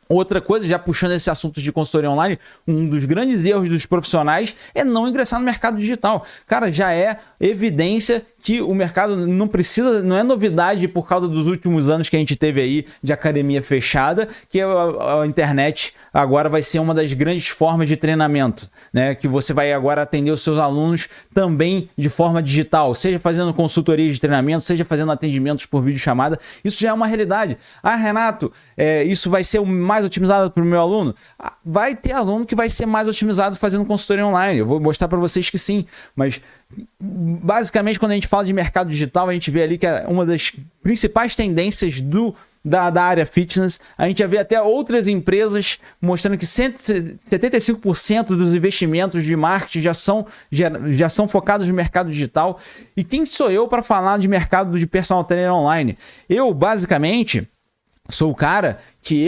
Speaker 10: Outra coisa, já puxando esse assunto de consultoria online, um dos grandes erros dos profissionais é não ingressar no mercado digital. Cara, já é evidência que o mercado não é novidade por causa dos últimos anos que a gente teve aí de academia fechada, que a internet agora vai ser uma das grandes formas de treinamento, né? Que você vai agora atender os seus alunos também de forma digital, seja fazendo consultoria de treinamento, seja fazendo atendimentos por videochamada. Isso já é uma realidade. Renato, isso vai ser o mais otimizado para o meu aluno? Vai ter aluno que vai ser mais otimizado fazendo consultoria online. Eu vou mostrar para vocês que sim, mas basicamente quando a gente fala de mercado digital, a gente vê ali que é uma das principais tendências da área fitness. A gente já vê até outras empresas mostrando que 75% dos investimentos de marketing já são focados no mercado digital. E quem sou eu para falar de mercado de personal trainer online? Eu, basicamente, sou o cara que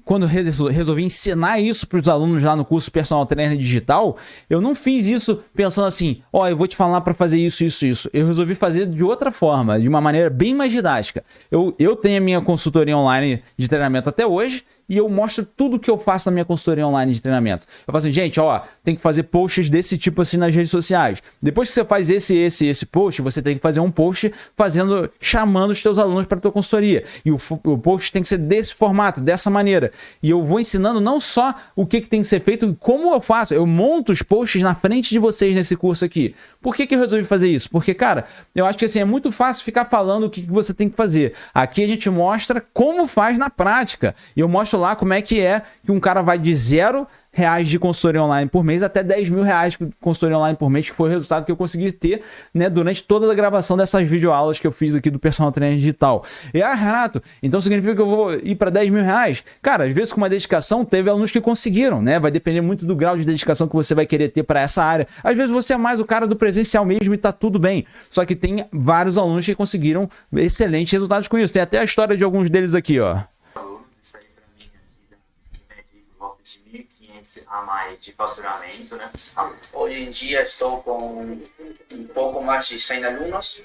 Speaker 10: quando resolvi ensinar isso para os alunos lá no curso Personal Trainer Digital, eu não fiz isso pensando assim, eu vou te falar para fazer isso. Eu resolvi fazer de outra forma, de uma maneira bem mais didática. Eu tenho a minha consultoria online de treinamento até hoje, e eu mostro tudo que eu faço na minha consultoria online de treinamento. Eu falo assim, gente, tem que fazer posts desse tipo assim nas redes sociais. Depois que você faz esse post, você tem que fazer um post chamando os teus alunos para a tua consultoria. E o post tem que ser desse formato, dessa maneira. E eu vou ensinando não só o que tem que ser feito, e como eu faço. Eu monto os posts na frente de vocês nesse curso aqui. Por que eu resolvi fazer isso? Porque, cara, eu acho que assim, é muito fácil ficar falando o que você tem que fazer. Aqui a gente mostra como faz na prática. E eu mostro lá como é que um cara vai de 0 reais de consultoria online por mês, até 10 mil reais de consultoria online por mês, que foi o resultado que eu consegui ter, né, durante toda a gravação dessas videoaulas que eu fiz aqui do Personal Trainer Digital. E Renato, então significa que eu vou ir para 10 mil reais? Cara, às vezes com uma dedicação, teve alunos que conseguiram, né? Vai depender muito do grau de dedicação que você vai querer ter para essa área. Às vezes você é mais o cara do presencial mesmo e tá tudo bem. Só que tem vários alunos que conseguiram excelentes resultados com isso. Tem até a história de alguns deles aqui, ó.
Speaker 1: Isso aí pra mim aqui de volta de 1.500 a mais de faturamento, né? Hoje em dia estou com um pouco mais de 100 alunos.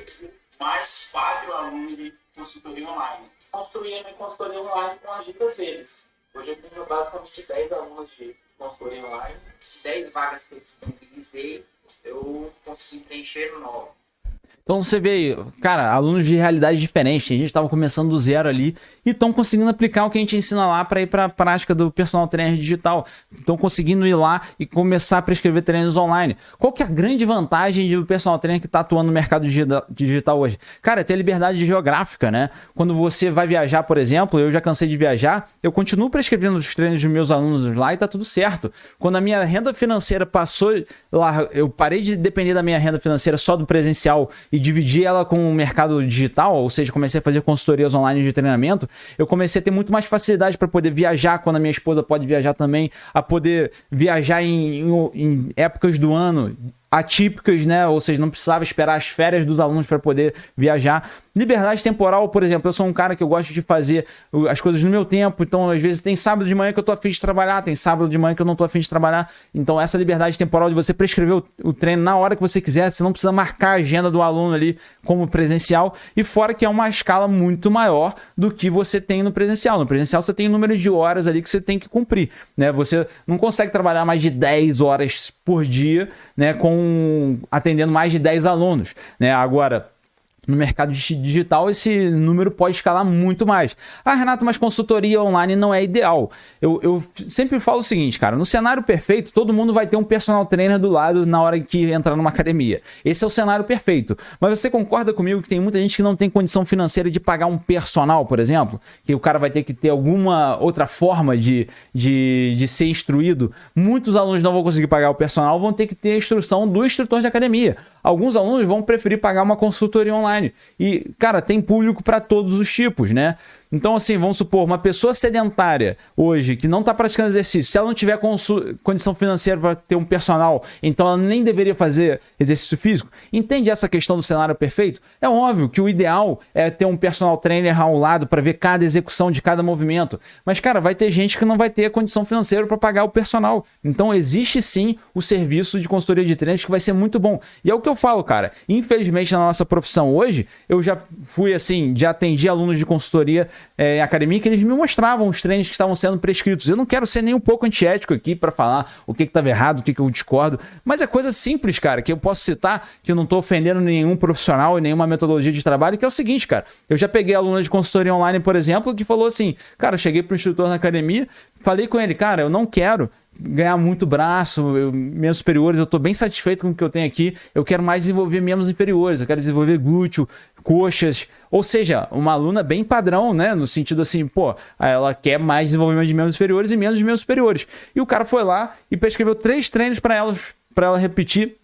Speaker 8: Mais 4 alunos de consultoria online. Construí a minha consultoria online com as dicas deles. Hoje eu tenho basicamente 10 alunos de consultoria online. 10 vagas que eu disponibilizei, eu consegui preencher 9.
Speaker 10: Então você vê, cara, alunos de realidades diferentes. A gente estava começando do zero ali e estão conseguindo aplicar o que a gente ensina lá para ir para a prática do Personal Trainer Digital. Estão conseguindo ir lá e começar a prescrever treinos online. Qual que é a grande vantagem do Personal Trainer que está atuando no mercado digital hoje? Cara, é ter liberdade geográfica, né? Quando você vai viajar, por exemplo, eu já cansei de viajar, eu continuo prescrevendo os treinos dos meus alunos lá e tá tudo certo. Quando a minha renda financeira passou lá, eu parei de depender da minha renda financeira só do presencial e dividir ela com o mercado digital, ou seja, comecei a fazer consultorias online de treinamento, eu comecei a ter muito mais facilidade para poder viajar quando a minha esposa pode viajar também, a poder viajar em épocas do ano atípicas, né? Ou seja, não precisava esperar as férias dos alunos para poder viajar. Liberdade temporal, por exemplo, eu sou um cara que eu gosto de fazer as coisas no meu tempo, então às vezes tem sábado de manhã que eu tô a fim de trabalhar, tem sábado de manhã que eu não tô a fim de trabalhar, então essa liberdade temporal de você prescrever o treino na hora que você quiser, você não precisa marcar a agenda do aluno ali como presencial, e fora que é uma escala muito maior do que você tem no presencial. No presencial você tem um número de horas ali que você tem que cumprir, né? Você não consegue trabalhar mais de 10 horas por dia, né, atendendo mais de 10 alunos, né? Agora, no mercado digital, esse número pode escalar muito mais. Renato, mas consultoria online não é ideal. Eu sempre falo o seguinte, cara, no cenário perfeito, todo mundo vai ter um personal trainer do lado na hora que entrar numa academia. Esse é o cenário perfeito. Mas você concorda comigo que tem muita gente que não tem condição financeira de pagar um personal, por exemplo? Que o cara vai ter que ter alguma outra forma de ser instruído. Muitos alunos não vão conseguir pagar o personal, vão ter que ter a instrução do instrutor de academia. Alguns alunos vão preferir pagar uma consultoria online. E, cara, tem público para todos os tipos, né? Então, assim, vamos supor, uma pessoa sedentária hoje, que não está praticando exercício, se ela não tiver condição financeira para ter um personal, então ela nem deveria fazer exercício físico. Entende essa questão do cenário perfeito? É óbvio que o ideal é ter um personal trainer ao lado para ver cada execução de cada movimento. Mas, cara, vai ter gente que não vai ter a condição financeira para pagar o personal. Então, existe sim o serviço de consultoria de treinos que vai ser muito bom. E é o que eu falo, cara. Infelizmente, na nossa profissão hoje, eu já fui assim, já atendi alunos de consultoria em academia que eles me mostravam os treinos que estavam sendo prescritos. Eu não quero ser nem um pouco antiético aqui para falar o que estava errado, o que eu discordo, mas é coisa simples, cara, que eu posso citar, que eu não estou ofendendo nenhum profissional e nenhuma metodologia de trabalho, que é o seguinte, cara, eu já peguei aluno de consultoria online, por exemplo, que falou assim, cara, eu cheguei para o instrutor na academia, falei com ele, cara, eu não quero ganhar muito braço, membros superiores, eu tô bem satisfeito com o que eu tenho aqui, eu quero mais desenvolver membros inferiores, eu quero desenvolver glúteo, coxas, ou seja, uma aluna bem padrão, né, no sentido assim, pô, ela quer mais desenvolvimento de membros inferiores e menos de membros superiores, e o cara foi lá e prescreveu 3 treinos para ela repetir,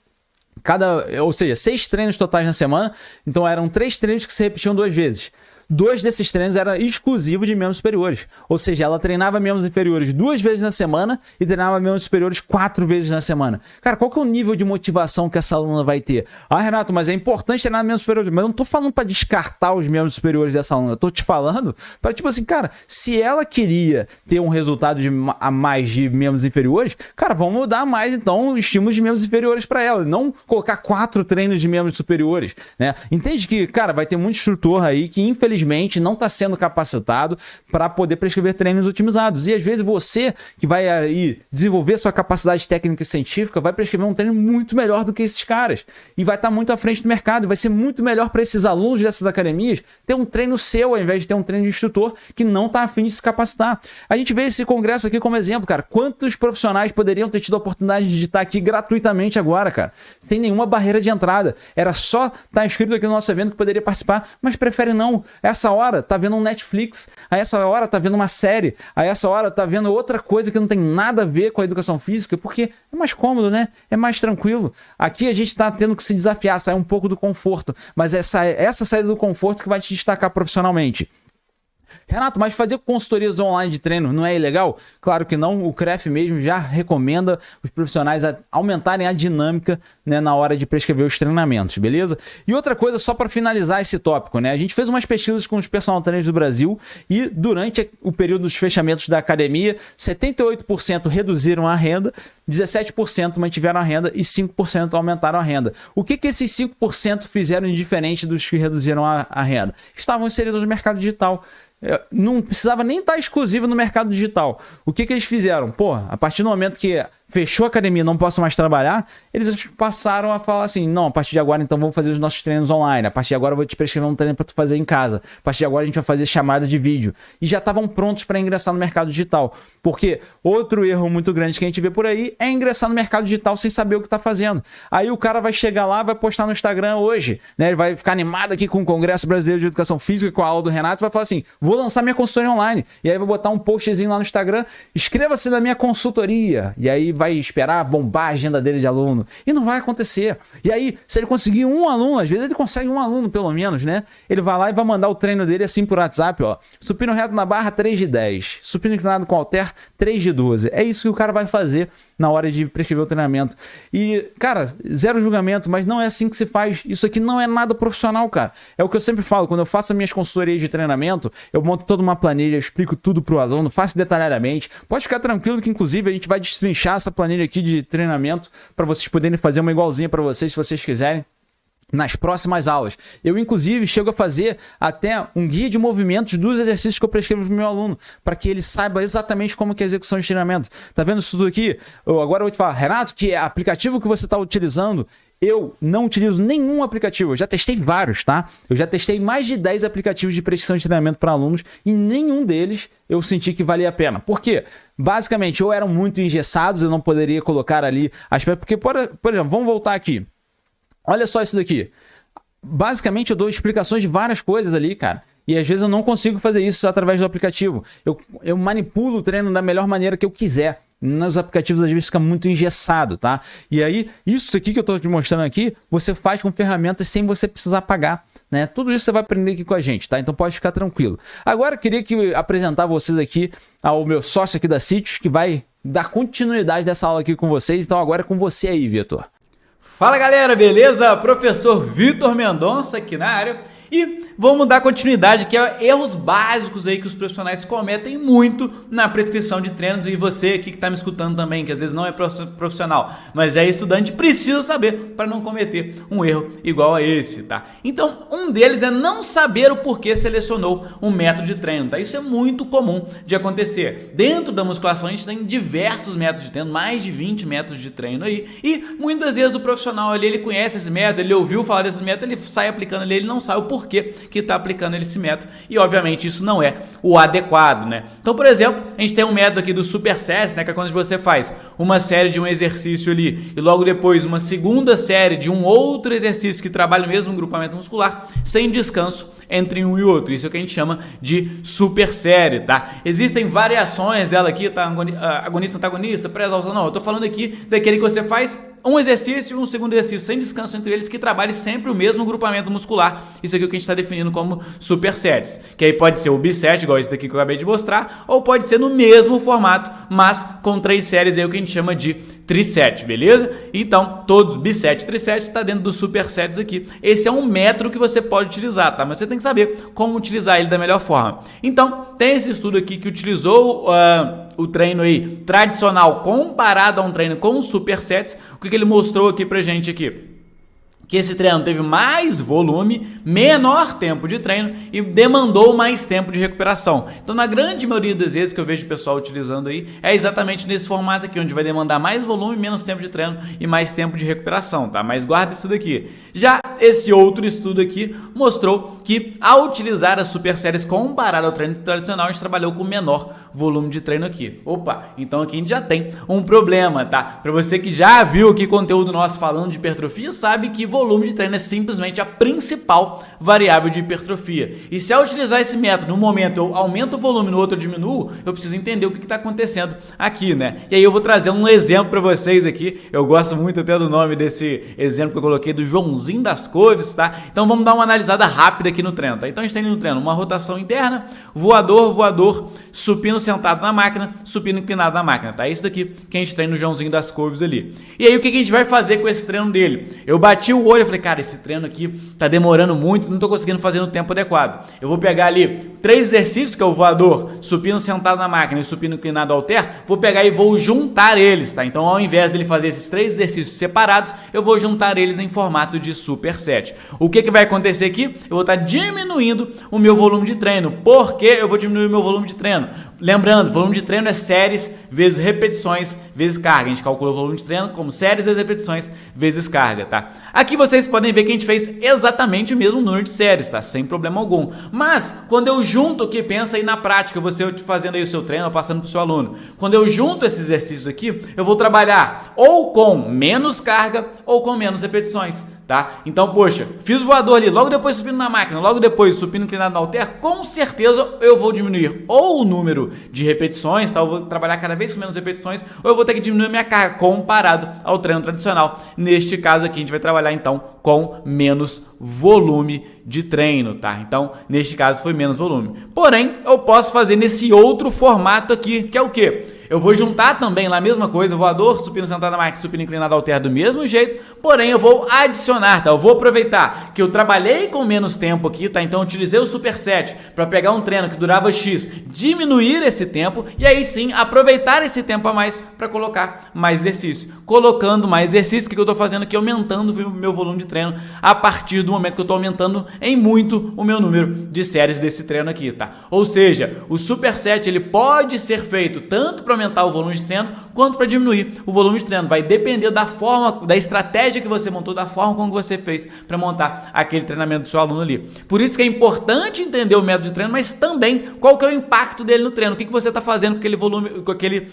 Speaker 10: ou seja, 6 treinos totais na semana, então eram 3 treinos que se repetiam 2 vezes. 2 desses treinos eram exclusivos de membros superiores. Ou seja, ela treinava membros inferiores 2 vezes na semana e treinava membros superiores 4 vezes na semana. Cara, qual que é o nível de motivação que essa aluna vai ter? Renato, mas é importante treinar membros superiores. Mas eu não tô falando para descartar os membros superiores dessa aluna. Eu tô te falando para, tipo assim, cara, se ela queria ter um resultado a mais de membros inferiores, cara, vamos dar mais, então, estímulos de membros inferiores para ela. Não colocar 4 treinos de membros superiores, né? Entende que, cara, vai ter muito instrutor aí que, infelizmente, não está sendo capacitado para poder prescrever treinos otimizados. E às vezes você, que vai aí desenvolver sua capacidade técnica e científica, vai prescrever um treino muito melhor do que esses caras. E vai estar muito à frente do mercado. Vai ser muito melhor para esses alunos dessas academias ter um treino seu, ao invés de ter um treino de instrutor que não está afim de se capacitar. A gente vê esse congresso aqui como exemplo, cara. Quantos profissionais poderiam ter tido a oportunidade de estar aqui gratuitamente agora, cara? Sem nenhuma barreira de entrada. Era só estar inscrito aqui no nosso evento que poderia participar, mas prefere não. essa hora tá vendo um Netflix, a essa hora tá vendo uma série, a essa hora tá vendo outra coisa que não tem nada a ver com a educação física, porque é mais cômodo, né? É mais tranquilo. Aqui a gente tá tendo que se desafiar, sair um pouco do conforto, mas essa saída do conforto que vai te destacar profissionalmente. Renato, mas fazer consultorias online de treino não é ilegal? Claro que não, o CREF mesmo já recomenda os profissionais a aumentarem a dinâmica, né, na hora de prescrever os treinamentos, beleza? E outra coisa, só para finalizar esse tópico, né? A gente fez umas pesquisas com os personal trainers do Brasil e durante o período dos fechamentos da academia, 78% reduziram a renda, 17% mantiveram a renda e 5% aumentaram a renda. O que esses 5% fizeram de diferente dos que reduziram a renda? Estavam inseridos no mercado digital. Não precisava nem estar exclusivo no mercado digital. O que eles fizeram? Pô, a partir do momento que fechou a academia, não posso mais trabalhar, eles passaram a falar assim, não, a partir de agora então vamos fazer os nossos treinos online, a partir de agora eu vou te prescrever um treino para tu fazer em casa, a partir de agora a gente vai fazer chamada de vídeo. E já estavam prontos para ingressar no mercado digital. Porque outro erro muito grande que a gente vê por aí é ingressar no mercado digital sem saber o que está fazendo. Aí o cara vai chegar lá, vai postar no Instagram hoje, né? Ele vai ficar animado aqui com o Congresso Brasileiro de Educação Física, com a aula do Renato, vai falar assim, vou lançar minha consultoria online. E aí vai botar um postzinho lá no Instagram, inscreva-se na minha consultoria. E aí vai esperar bombar a agenda dele de aluno. E não vai acontecer. E aí, se ele conseguir um aluno, às vezes ele consegue um aluno pelo menos, né? Ele vai lá e vai mandar o treino dele assim por WhatsApp, ó. Supino reto na barra, 3 de 10. Supino inclinado com halter, 3 de 12. É isso que o cara vai fazer na hora de prescrever o treinamento. E, cara, zero julgamento, mas não é assim que se faz. Isso aqui não é nada profissional, cara. É o que eu sempre falo, quando eu faço as minhas consultorias de treinamento, eu monto toda uma planilha, eu explico tudo pro aluno, faço detalhadamente. Pode ficar tranquilo que, inclusive, a gente vai destrinchar essa planilha aqui de treinamento para vocês poderem fazer uma igualzinha para vocês, se vocês quiserem, nas próximas aulas. Eu, inclusive, chego a fazer até um guia de movimentos dos exercícios que eu prescrevo para o meu aluno, para que ele saiba exatamente como que é a execução de treinamento. Tá vendo isso tudo aqui? Agora eu vou te falar, Renato, que aplicativo que você está utilizando, eu não utilizo nenhum aplicativo, eu já testei vários, tá? Eu já testei mais de 10 aplicativos de prescrição de treinamento para alunos e nenhum deles eu senti que valia a pena. Por quê? Basicamente, ou eram muito engessados, eu não poderia colocar ali aspectos, porque, por exemplo, vamos voltar aqui. Olha só isso daqui. Basicamente, eu dou explicações de várias coisas ali, cara. E às vezes eu não consigo fazer isso através do aplicativo. Eu manipulo o treino da melhor maneira que eu quiser. Nos aplicativos às vezes fica muito engessado, tá? E aí, isso aqui que eu tô te mostrando aqui, você faz com ferramentas sem você precisar pagar, né? Tudo isso você vai aprender aqui com a gente, tá? Então pode ficar tranquilo. Agora eu queria apresentar vocês aqui ao meu sócio aqui da Sítios, que vai dar continuidade dessa aula aqui com vocês. Então agora é com você aí, Vitor.
Speaker 2: Fala galera, beleza? Professor Vitor Mendonça aqui na área e vamos dar continuidade que é erros básicos aí que os profissionais cometem muito na prescrição de treinos e você aqui que está me escutando também, que às vezes não é profissional, mas é estudante, precisa saber para não cometer um erro igual a esse, tá? Então, um deles é não saber o porquê selecionou um método de treino, tá? Isso é muito comum de acontecer. Dentro da musculação a gente tem diversos métodos de treino, mais de 20 métodos de treino aí, e muitas vezes o profissional ali, ele conhece esse método, ele ouviu falar desse método, ele sai aplicando ali, ele não sabe o porquê que está aplicando esse método e obviamente isso não é o adequado, né? Então, por exemplo, a gente tem um método aqui do supersets, né, que é quando você faz uma série de um exercício ali e logo depois uma segunda série de um outro exercício que trabalha o mesmo grupamento muscular sem descanso entre um e outro. Isso é o que a gente chama de super série, tá? Existem variações dela aqui, tá? Agonista, antagonista, pré-exaustão, não. Eu tô falando aqui daquele que você faz um exercício e um segundo exercício sem descanso entre eles que trabalhe sempre o mesmo grupamento muscular. Isso aqui é o que a gente está definindo como supersets, que aí pode ser o biset, igual esse daqui que eu acabei de mostrar, ou pode ser no mesmo formato, mas com 3 séries, aí o que a gente chama de triset, beleza? Então, todos biset e triset tá dentro dos supersets aqui. Esse é um método que você pode utilizar, tá? Mas você tem que saber como utilizar ele da melhor forma. Então, tem esse estudo aqui que utilizou o treino aí tradicional comparado a um treino com supersets. O que ele mostrou aqui pra gente aqui? Que esse treino teve mais volume, menor tempo de treino e demandou mais tempo de recuperação. Então, na grande maioria das vezes que eu vejo o pessoal utilizando aí, é exatamente nesse formato aqui, onde vai demandar mais volume, menos tempo de treino e mais tempo de recuperação, tá? Mas guarda isso daqui. Já esse outro estudo aqui mostrou que ao utilizar as super séries comparado ao treino tradicional, a gente trabalhou com menor volume de treino aqui. Opa, então aqui a gente já tem um problema, tá? Para você que já viu aqui conteúdo nosso falando de hipertrofia, sabe que volume de treino é simplesmente a principal variável de hipertrofia. E se ao utilizar esse método, no momento eu aumento o volume, no outro eu diminuo, eu preciso entender o que está acontecendo aqui, né? E aí eu vou trazer um exemplo para vocês aqui. Eu gosto muito até do nome desse exemplo que eu coloquei, do Joãozinho das Couves, tá? Então vamos dar uma analisada rápida aqui no treino, tá? Então a gente tem no treino uma rotação interna, voador, supino sentado na máquina, supino inclinado na máquina, tá? É isso daqui que a gente treina no Joãozinho das Couves ali. E aí o que a gente vai fazer com esse treino dele? Eu bati o olho e falei, cara, esse treino aqui tá demorando muito, não tô conseguindo fazer no tempo adequado. Eu vou pegar ali 3 exercícios, que é o voador, supino sentado na máquina e supino inclinado halter, vou pegar e vou juntar eles, tá? Então ao invés dele fazer esses 3 exercícios separados, eu vou juntar eles em formato de superset. O que vai acontecer aqui? Eu vou estar diminuindo o meu volume de treino. Por que eu vou diminuir o meu volume de treino? Lembrando, volume de treino é séries vezes repetições vezes carga. A gente calcula o volume de treino como séries vezes repetições vezes carga, tá? Aqui vocês podem ver que a gente fez exatamente o mesmo número de séries, tá? Sem problema algum. Mas, quando eu junto aqui, pensa aí na prática, você fazendo aí o seu treino, passando pro seu aluno. Quando eu junto esses exercícios aqui, eu vou trabalhar ou com menos carga ou com menos repetições. Tá? Então, poxa, fiz o voador ali, logo depois supino na máquina, logo depois supino inclinado no halter, com certeza eu vou diminuir ou o número de repetições, tá? Eu vou trabalhar cada vez com menos repetições, ou eu vou ter que diminuir minha carga comparado ao treino tradicional. Neste caso aqui, a gente vai trabalhar então com menos volume de treino, tá? Então, neste caso foi menos volume. Porém, eu posso fazer nesse outro formato aqui, que é o quê? Eu vou juntar também lá a mesma coisa, voador, supino sentado na máquina, supino inclinado halter do mesmo jeito, porém eu vou adicionar, tá? Eu vou aproveitar que eu trabalhei com menos tempo aqui, tá? Então eu utilizei o superset para pegar um treino que durava X, diminuir esse tempo e aí sim aproveitar esse tempo a mais para colocar mais exercício. Colocando mais exercício, o que eu estou fazendo aqui? Aumentando o meu volume de treino a partir do momento que eu estou aumentando em muito o meu número de séries desse treino aqui, tá? Ou seja, o superset ele pode ser feito tanto para aumentar o volume de treino quanto para diminuir o volume de treino. Vai depender da forma, da estratégia que você montou, da forma como você fez para montar aquele treinamento do seu aluno ali. Por isso que é importante entender o método de treino, mas também qual que é o impacto dele no treino. O que você está fazendo com aquele volume, com aquele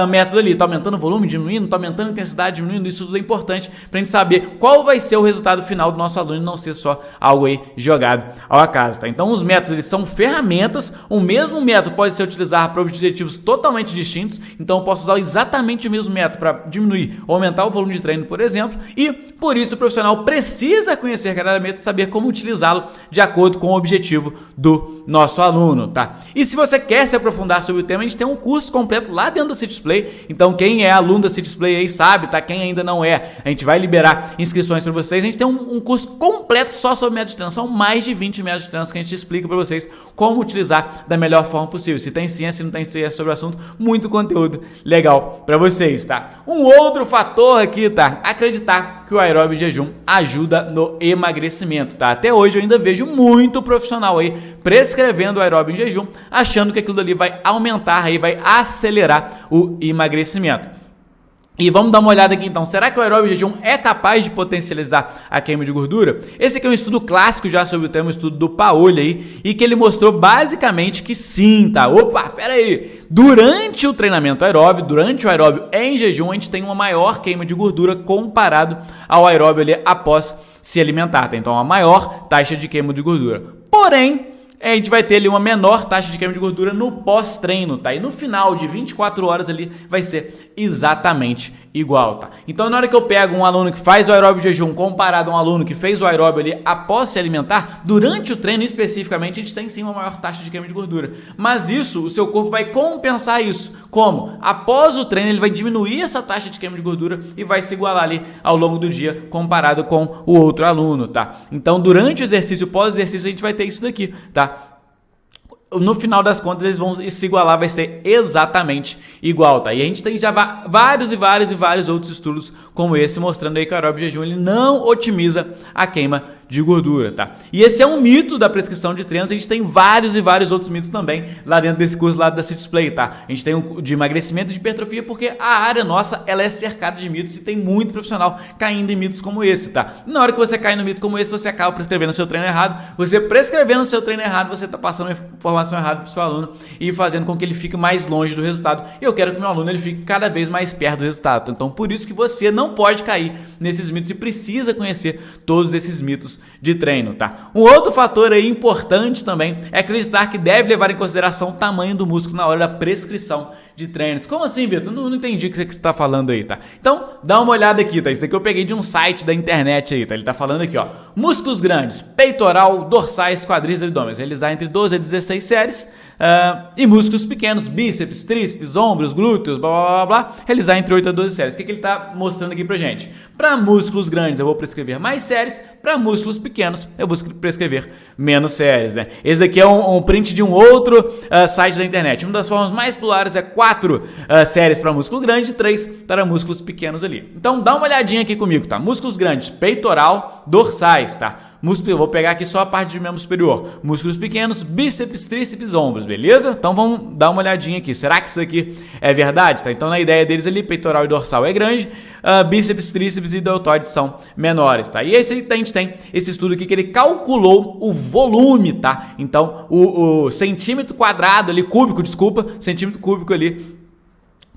Speaker 2: método ali? Está aumentando o volume, diminuindo? Está aumentando a intensidade, diminuindo? Isso tudo é importante para a gente saber qual vai ser o resultado final do nosso aluno e não ser só algo aí jogado ao acaso, tá? Então os métodos eles são ferramentas. O mesmo método pode ser utilizado para objetivos totalmente distintos. Então eu posso usar exatamente o mesmo método para diminuir ou aumentar o volume de treino, por exemplo, e por isso o profissional precisa conhecer cada método e saber como utilizá-lo de acordo com o objetivo do nosso aluno, tá? E se você quer se aprofundar sobre o tema, a gente tem um curso completo lá dentro da CityDisplay. Então quem é aluno da CityDisplay aí sabe, tá? Quem ainda não é, a gente vai liberar inscrições para vocês. A gente tem um curso completo só sobre métodos de treino. São mais de 20 métodos de treino que a gente explica para vocês como utilizar da melhor forma possível. Se tem ciência, se não tem ciência sobre o assunto, muito conteúdo legal para vocês, tá? Um outro fator aqui, tá? Acreditar que o aeróbio de jejum ajuda no emagrecimento, tá? Até hoje eu ainda vejo muito profissional aí prescrevendo o aeróbio em jejum, achando que aquilo ali vai aumentar aí, vai acelerar o emagrecimento. E vamos dar uma olhada aqui então, será que o aeróbio de jejum é capaz de potencializar a queima de gordura? Esse aqui é um estudo clássico já sobre o tema, um estudo do Paoli aí, e que ele mostrou basicamente que sim, tá? Opa, pera aí! Durante o treinamento aeróbio, durante o aeróbio em jejum, a gente tem uma maior queima de gordura comparado ao aeróbio ali após se alimentar, tá? Então, a maior taxa de queima de gordura. Porém, a gente vai ter ali uma menor taxa de queima de gordura no pós-treino, tá? E no final de 24 horas ali vai ser exatamente igual, tá? Então, na hora que eu pego um aluno que faz o aeróbio de jejum comparado a um aluno que fez o aeróbio ali após se alimentar, durante o treino especificamente, a gente tem sim uma maior taxa de queima de gordura. Mas isso, o seu corpo vai compensar isso. Como? Após o treino, ele vai diminuir essa taxa de queima de gordura e vai se igualar ali ao longo do dia comparado com o outro aluno, tá? Então, durante o exercício, pós-exercício, a gente vai ter isso daqui, tá? No final das contas, eles vão se igualar, vai ser exatamente igual, tá? E a gente tem já vários outros estudos como esse, mostrando aí que o aeróbio de jejum ele não otimiza a queima de gordura, tá? E esse é um mito da prescrição de treinos, a gente tem vários e vários outros mitos também lá dentro desse curso lá da CitusPlay, tá? A gente tem um de emagrecimento e de hipertrofia porque a área nossa, ela é cercada de mitos e tem muito profissional caindo em mitos como esse, tá? Na hora que você cai no mito como esse, você acaba prescrevendo o seu treino errado. Você prescrevendo o seu treino errado, você tá passando informação errada pro seu aluno e fazendo com que ele fique mais longe do resultado. E eu quero que o meu aluno ele fique cada vez mais perto do resultado. Então, por isso que você não pode cair nesses mitos e precisa conhecer todos esses mitos de treino, tá? Um outro fator aí importante também é acreditar que deve levar em consideração o tamanho do músculo na hora da prescrição de treinos. Como assim, Vitor? Não entendi o que você está falando aí, tá? Então, dá uma olhada aqui, tá? Isso daqui eu peguei de um site da internet aí, tá? Ele tá falando aqui, ó. Músculos grandes, peitoral, dorsais, quadris e abdômen. Realizar entre 12 a 16 séries. E músculos pequenos, bíceps, tríceps, ombros, glúteos, blá, blá, blá, blá. Realizar entre 8 a 12 séries. O que ele tá mostrando aqui pra gente? Para músculos grandes, eu vou prescrever mais séries. Para músculos pequenos, eu vou prescrever menos séries, né? Esse daqui é um print de um outro site da internet. Uma das formas mais populares é 4 séries para músculo grande e 3 para músculos pequenos ali. Então, dá uma olhadinha aqui comigo, tá? Músculos grandes, peitoral, dorsais, tá? Eu vou pegar aqui só a parte de membro superior. Músculos pequenos, bíceps, tríceps, ombros, beleza? Então vamos dar uma olhadinha aqui. Será que isso aqui é verdade? Tá? Então na ideia deles ali, peitoral e dorsal é grande, bíceps, tríceps e deltoides são menores, tá? E esse a gente tem esse estudo aqui que ele calculou o volume, tá? Então o centímetro quadrado ali, centímetro cúbico ali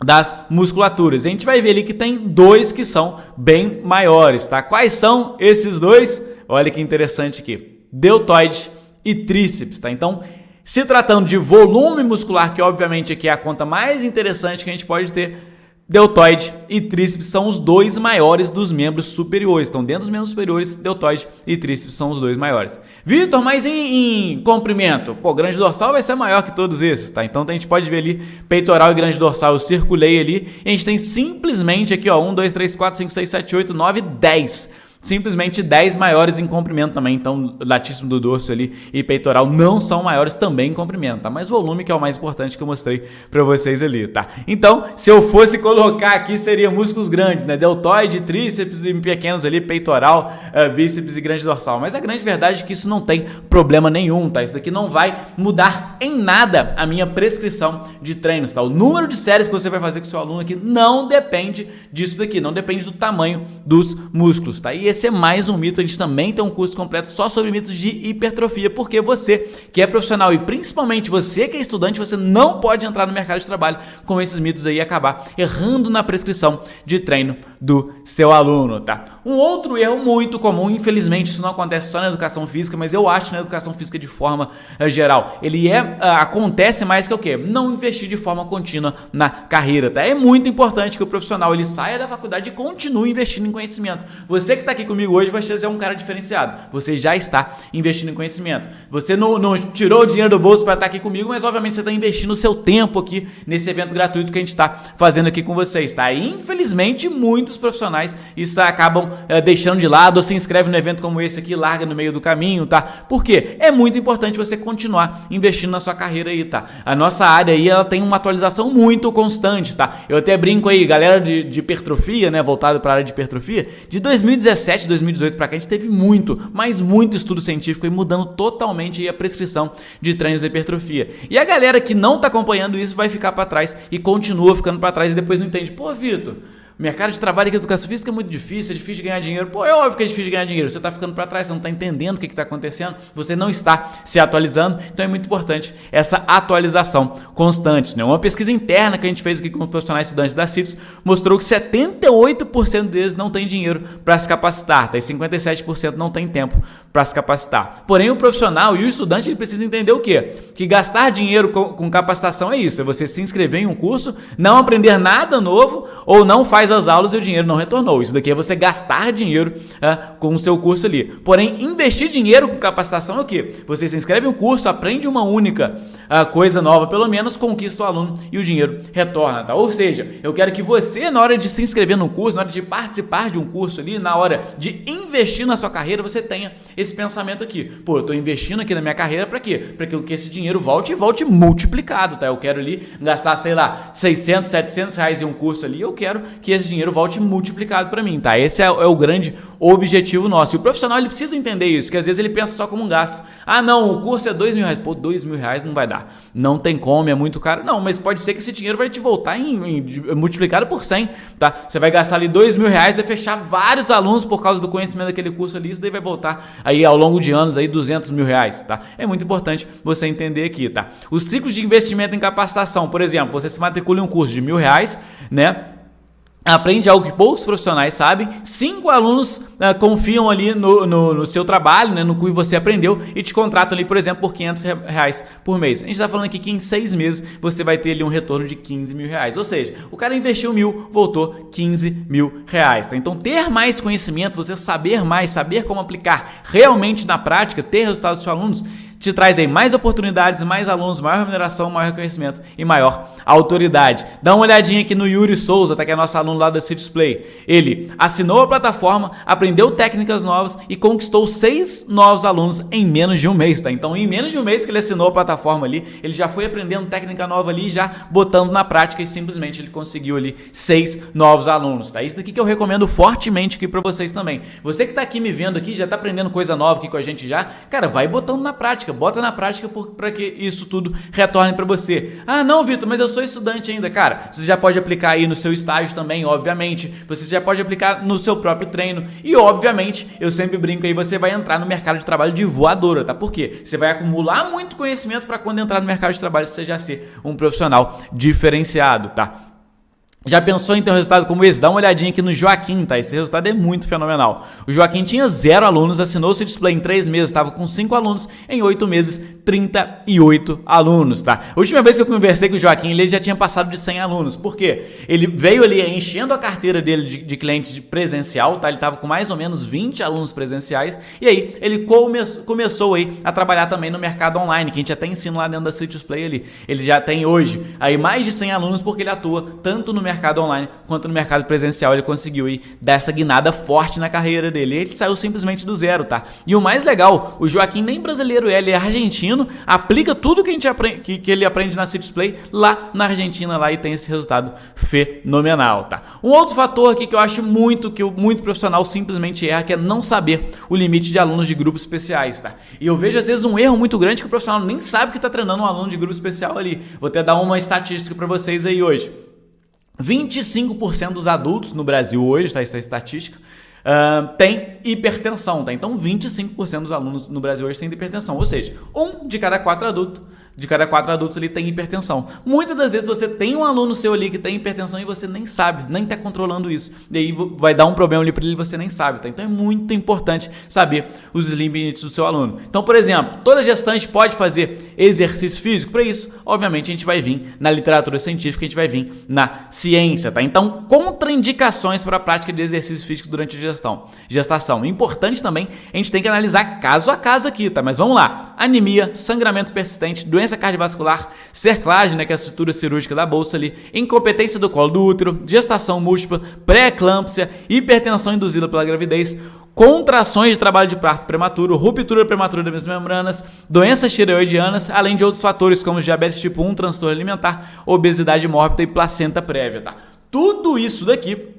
Speaker 2: das musculaturas. A gente vai ver ali que tem 2 que são bem maiores, tá? Quais são esses 2? Olha que interessante aqui, deltoide e tríceps, tá? Então, se tratando de volume muscular, que obviamente aqui é a conta mais interessante que a gente pode ter, deltoide e tríceps são os 2 maiores dos membros superiores. Então, dentro dos membros superiores, deltoide e tríceps são os 2 maiores. Vitor, mas em comprimento? Pô, grande dorsal vai ser maior que todos esses, tá? Então, a gente pode ver ali, peitoral e grande dorsal, eu circulei ali, e a gente tem simplesmente aqui, ó, 1, 2, 3, 4, 5, 6, 7, 8, 9, 10. Simplesmente 10 maiores em comprimento também, então latíssimo do dorso ali e peitoral não são maiores também em comprimento, tá? Mas volume que é o mais importante que eu mostrei pra vocês ali, tá? Então, se eu fosse colocar aqui, seria músculos grandes, né? Deltoide, tríceps e pequenos ali, peitoral, bíceps e grande dorsal. Mas a grande verdade é que isso não tem problema nenhum, tá? Isso daqui não vai mudar em nada a minha prescrição de treinos, tá? O número de séries que você vai fazer com o seu aluno aqui não depende disso daqui, não depende do tamanho dos músculos, tá? E esse é mais um mito, a gente também tem um curso completo só sobre mitos de hipertrofia, porque você que é profissional e principalmente você que é estudante, você não pode entrar no mercado de trabalho com esses mitos aí e acabar errando na prescrição de treino do seu aluno, tá? Um outro erro muito comum, infelizmente isso não acontece só na educação física, mas eu acho na educação física de forma geral, ele acontece mais que o quê? Não investir de forma contínua na carreira, tá? É muito importante que o profissional ele saia da faculdade e continue investindo em conhecimento. Você que está aqui comigo hoje vai ser um cara diferenciado. Você já está investindo em conhecimento. Você não tirou o dinheiro do bolso para estar aqui comigo, mas obviamente você está investindo o seu tempo aqui nesse evento gratuito que a gente está fazendo aqui com vocês, tá? E infelizmente muitos profissionais acabam deixando de lado ou se inscrevem no evento como esse aqui, larga no meio do caminho, tá? Por quê? É muito importante você continuar investindo na sua carreira aí, tá? A nossa área aí, ela tem uma atualização muito constante, tá? Eu até brinco aí, galera de hipertrofia, né, voltado para a área de hipertrofia, de 2017, 2018 para cá, a gente teve muito estudo científico e mudando totalmente aí a prescrição de treinos de hipertrofia. E a galera que não tá acompanhando isso vai ficar para trás e continua ficando para trás e depois não entende. Pô, Vitor, o mercado de trabalho aqui, educação física é muito difícil, é difícil de ganhar dinheiro. Pô, é óbvio que é difícil de ganhar dinheiro. Você está ficando para trás, você não está entendendo o que está acontecendo, você não está se atualizando. Então é muito importante essa atualização constante, né? Uma pesquisa interna que a gente fez aqui com os profissionais estudantes da CITUS mostrou que 78% deles não tem dinheiro para se capacitar, tá? E 57% não tem tempo para se capacitar. Porém, o profissional e o estudante ele precisa entender o quê? Que gastar dinheiro com capacitação é isso, é você se inscrever em um curso, não aprender nada novo ou não faz as aulas e o dinheiro não retornou. Isso daqui é você gastar dinheiro com o seu curso ali. Porém, investir dinheiro com capacitação é o quê? Você se inscreve em um curso, aprende uma única coisa nova, pelo menos conquista o aluno e o dinheiro retorna, tá? Ou seja, eu quero que você, na hora de se inscrever no curso, na hora de participar de um curso ali, na hora de investir na sua carreira, você tenha esse pensamento aqui. Pô, eu tô investindo aqui na minha carreira para quê? Para que esse dinheiro volte multiplicado, tá? Eu quero ali gastar, sei lá, 600, 700 reais em um curso ali, eu quero que que esse dinheiro volte multiplicado para mim, tá? Esse é o grande objetivo nosso. E o profissional, ele precisa entender isso, que às vezes ele pensa só como um gasto. Ah, não, o curso é R$2.000. Pô, R$2.000 não vai dar. Não tem como, é muito caro. Não, mas pode ser que esse dinheiro vai te voltar multiplicado por 100, tá? Você vai gastar ali R$2.000, vai fechar vários alunos por causa do conhecimento daquele curso ali, isso daí vai voltar aí ao longo de anos aí R$200.000, tá? É muito importante você entender aqui, tá? Os ciclos de investimento em capacitação, por exemplo, você se matricula em um curso de R$1.000, né? Aprende algo que poucos profissionais sabem, 5 alunos confiam ali no seu trabalho, né, no que você aprendeu e te contratam ali, por exemplo, por R$500 por mês. A gente está falando aqui que em 6 meses você vai ter ali um retorno de R$15.000, ou seja, o cara investiu 1.000, voltou R$15.000, tá? Então ter mais conhecimento, você saber mais, saber como aplicar realmente na prática, ter resultados dos seus alunos, te traz aí mais oportunidades, mais alunos, maior remuneração, maior reconhecimento e maior autoridade. Dá uma olhadinha aqui no Yuri Souza, tá, que é nosso aluno lá da CityDisplay. Ele assinou a plataforma, aprendeu técnicas novas e conquistou 6 novos alunos em menos de um mês, tá? Então, em menos de um mês que ele assinou a plataforma ali, ele já foi aprendendo técnica nova ali, já botando na prática e simplesmente ele conseguiu ali 6 novos alunos, tá? Isso daqui que eu recomendo fortemente aqui para vocês também. Você que tá aqui me vendo aqui, já tá aprendendo coisa nova aqui com a gente já, cara, vai botando na prática. Bota na prática para que isso tudo retorne para você. Ah, não, Vitor, mas eu sou estudante ainda. Cara, você já pode aplicar aí no seu estágio também, obviamente. Você já pode aplicar no seu próprio treino. E, obviamente, eu sempre brinco aí, você vai entrar no mercado de trabalho de voadora, tá? Por quê? Você vai acumular muito conhecimento para quando entrar no mercado de trabalho você já ser um profissional diferenciado, tá? Já pensou em ter um resultado como esse? Dá uma olhadinha aqui no Joaquim, tá? Esse resultado é muito fenomenal. O Joaquim tinha 0 alunos, assinou o CityDisplay em 3 meses, estava com 5 alunos, em 8 meses, 38 alunos, tá? A última vez que eu conversei com o Joaquim, ele já tinha passado de 100 alunos. Por quê? Ele veio ali enchendo a carteira dele de clientes de presencial, tá? Ele estava com mais ou menos 20 alunos presenciais, e aí ele começou aí a trabalhar também no mercado online, que a gente até ensina lá dentro da CityDisplay ali. Ele já tem hoje aí mais de 100 alunos, porque ele atua tanto no mercado online quanto no mercado presencial. Ele conseguiu aí dar essa guinada forte na carreira dele. Ele saiu simplesmente do zero, tá? E o mais legal, o Joaquim nem brasileiro é, ele é argentino, aplica tudo que a gente aprende, que ele aprende na CityDisplay lá na Argentina lá e tem esse resultado fenomenal, tá? Um outro fator aqui que eu acho muito profissional simplesmente erra, que é não saber o limite de alunos de grupos especiais, tá? E eu vejo às vezes um erro muito grande que o profissional nem sabe que está treinando um aluno de grupo especial ali. Vou até dar uma estatística para vocês aí hoje. 25% dos adultos no Brasil hoje, tá? Essa é a estatística, tem hipertensão, tá? Então 25% dos alunos no Brasil hoje tem hipertensão, ou seja, 1 de cada 4 adultos ali tem hipertensão. Muitas das vezes você tem um aluno seu ali que tem hipertensão e você nem sabe, nem está controlando isso. E aí vai dar um problema ali para ele e você nem sabe, tá? Então é muito importante saber os limites do seu aluno. Então, por exemplo, toda gestante pode fazer exercício físico. Para isso, obviamente, a gente vai vir na literatura científica, a gente vai vir na ciência, tá? Então, contraindicações para a prática de exercício físico durante a gestação. Importante também, a gente tem que analisar caso a caso aqui, tá? Mas vamos lá. Anemia, sangramento persistente, doença cardiovascular, cerclagem, né, que é a estrutura cirúrgica da bolsa ali, incompetência do colo do útero, gestação múltipla, pré-eclâmpsia, hipertensão induzida pela gravidez, contrações de trabalho de parto prematuro, ruptura prematura das membranas, doenças tireoidianas, além de outros fatores como diabetes tipo 1, transtorno alimentar, obesidade mórbida e placenta prévia, tá? Tudo isso daqui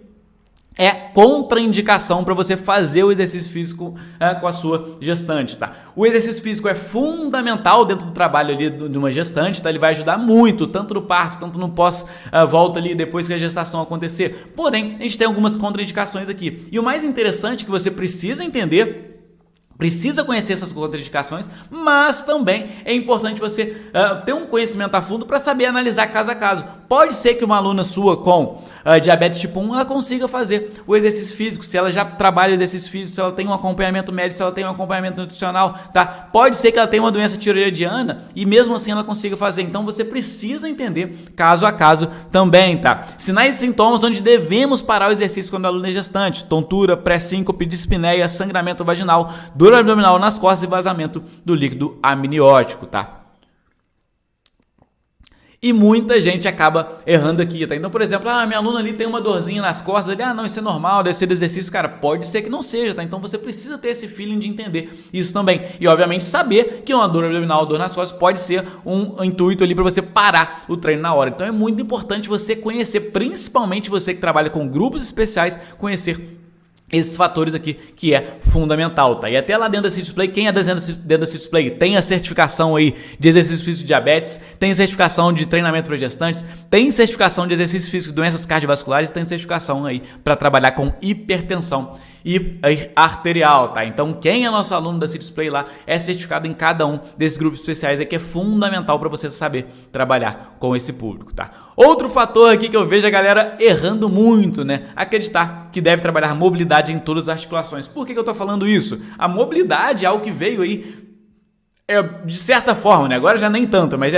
Speaker 2: é contraindicação para você fazer o exercício físico com a sua gestante, tá? O exercício físico é fundamental dentro do trabalho ali de uma gestante, tá? Ele vai ajudar muito, tanto no parto, tanto no pós-volta ali, depois que a gestação acontecer. Porém, a gente tem algumas contraindicações aqui. E o mais interessante é que você precisa entender, precisa conhecer essas contraindicações, mas também é importante você ter um conhecimento a fundo para saber analisar caso a caso. Pode ser que uma aluna sua com diabetes tipo 1, ela consiga fazer o exercício físico, se ela já trabalha exercício físico, se ela tem um acompanhamento médico, se ela tem um acompanhamento nutricional, tá? Pode ser que ela tenha uma doença tireoidiana e mesmo assim ela consiga fazer. Então você precisa entender caso a caso também, tá? Sinais e sintomas onde devemos parar o exercício quando a aluna é gestante: tontura, pré-síncope, dispneia, sangramento vaginal, dor abdominal nas costas e vazamento do líquido amniótico, tá? E muita gente acaba errando aqui, tá? Então, por exemplo, minha aluna ali tem uma dorzinha nas costas, ali, não, isso é normal, deve ser do exercício. Cara, pode ser que não seja, tá? Então você precisa ter esse feeling de entender isso também. E, obviamente, saber que uma dor abdominal ou dor nas costas pode ser um intuito ali para você parar o treino na hora. Então é muito importante você conhecer, principalmente você que trabalha com grupos especiais, conhecer esses fatores aqui, que é fundamental, tá? E até lá dentro da City Display, quem é dentro da City Display tem a certificação aí de exercício físico de diabetes, tem certificação de treinamento para gestantes, tem certificação de exercício físico de doenças cardiovasculares, tem certificação aí para trabalhar com hipertensão e arterial, tá? Então quem é nosso aluno da City Display lá é certificado em cada um desses grupos especiais aí, que é fundamental para você saber trabalhar com esse público, tá? Outro fator aqui que eu vejo a galera errando muito, né? Acreditar que deve trabalhar mobilidade em todas as articulações. Por que eu tô falando isso? A mobilidade é algo que veio aí de certa forma, né? Agora já nem tanto, mas de